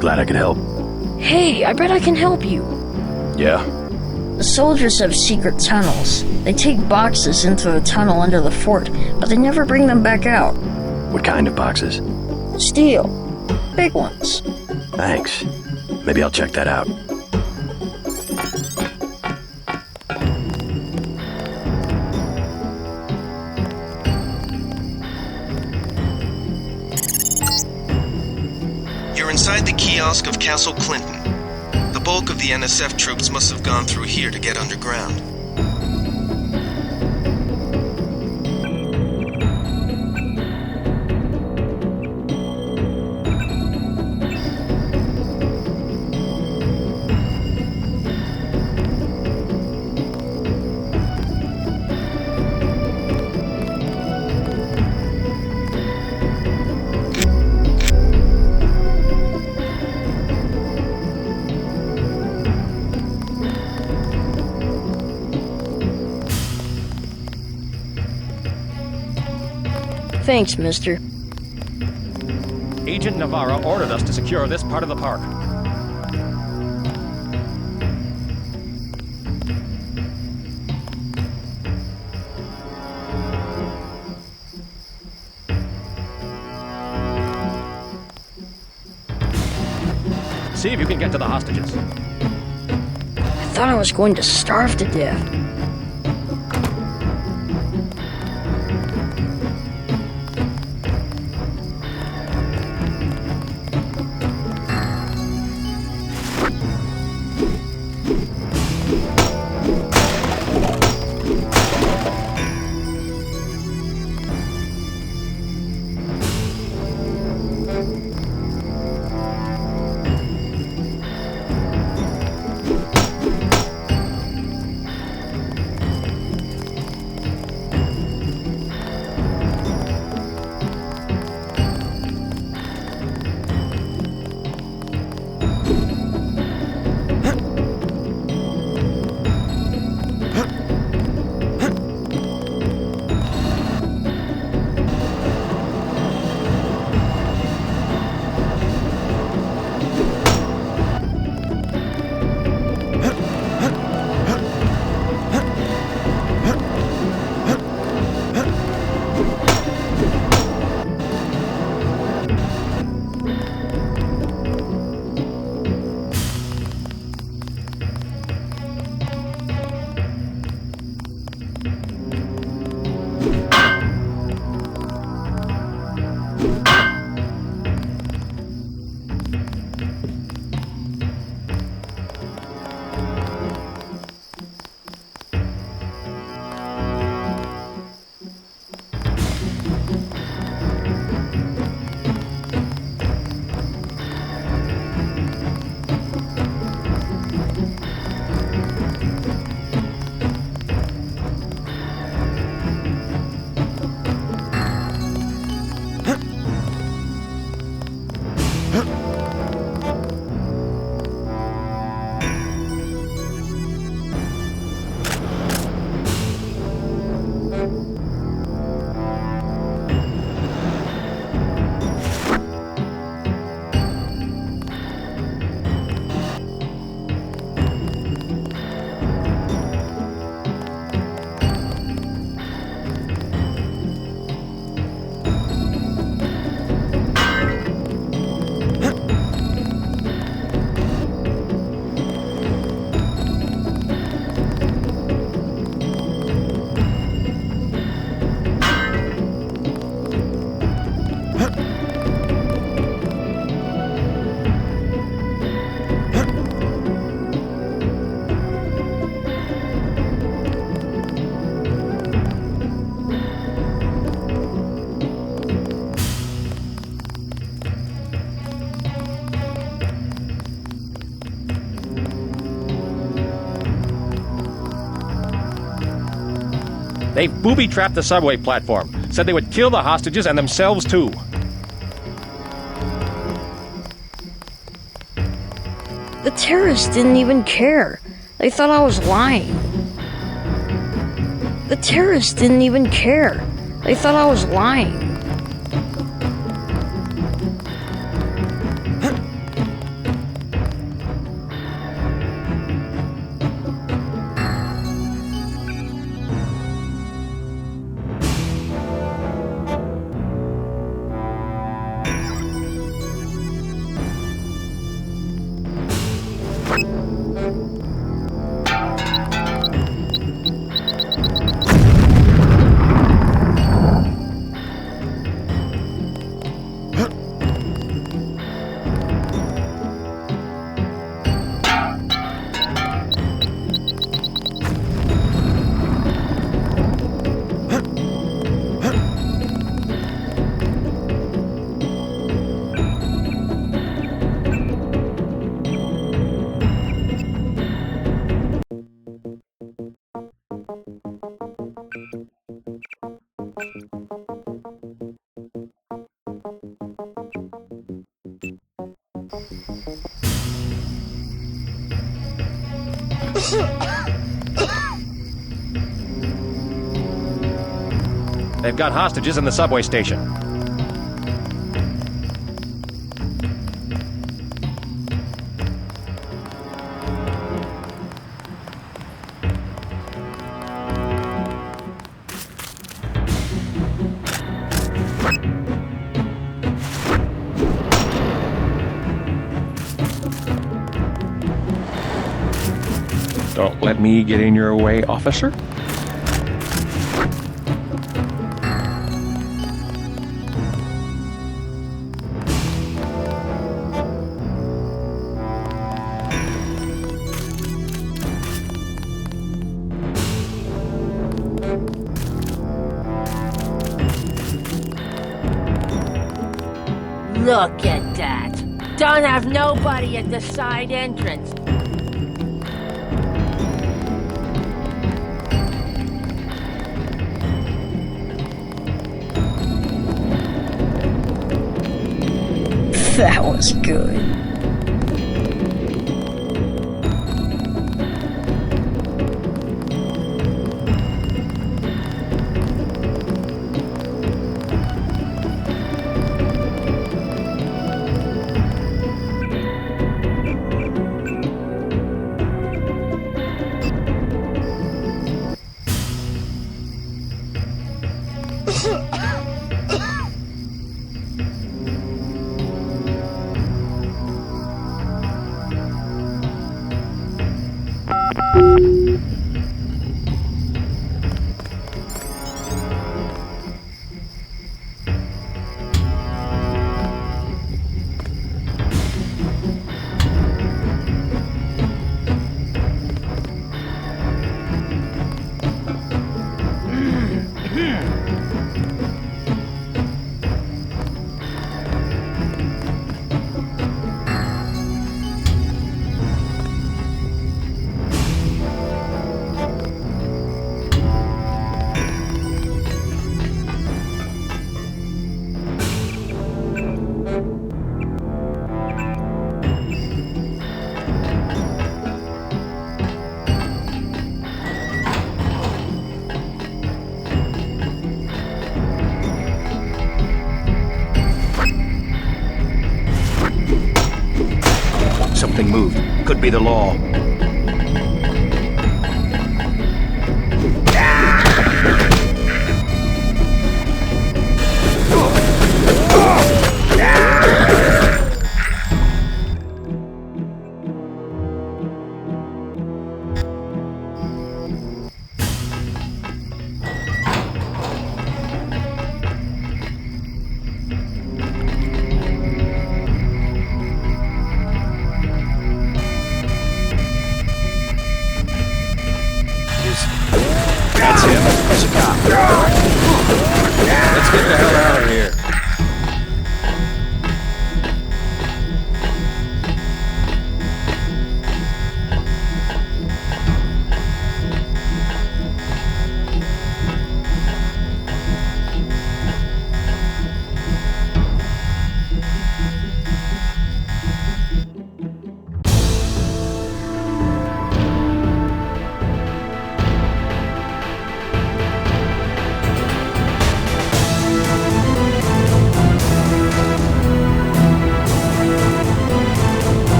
Glad I could help. Hey, I bet I can help you. Yeah? The soldiers have secret tunnels. They take boxes into the tunnel under the fort, but they never bring them back out. What kind of boxes? Steel. Big ones. Thanks. Maybe I'll check that out. You're inside the kiosk of Castle Clinton. The bulk of the NSF troops must have gone through here to get underground. Thanks, mister. Agent Navarro ordered us to secure this part of the park. See if you can get to the hostages. I thought I was going to starve to death. They've booby-trapped the subway platform. Said they would kill the hostages and themselves too. The terrorists didn't even care. They thought I was lying. The terrorists didn't even care. They thought I was lying. They've got hostages in the subway station. Don't let me get in your way, officer. Look at that. Don't have nobody at the side entrance. That was good. Something moved. Could be the law. That's him. He's a cop. Let's get the hell out.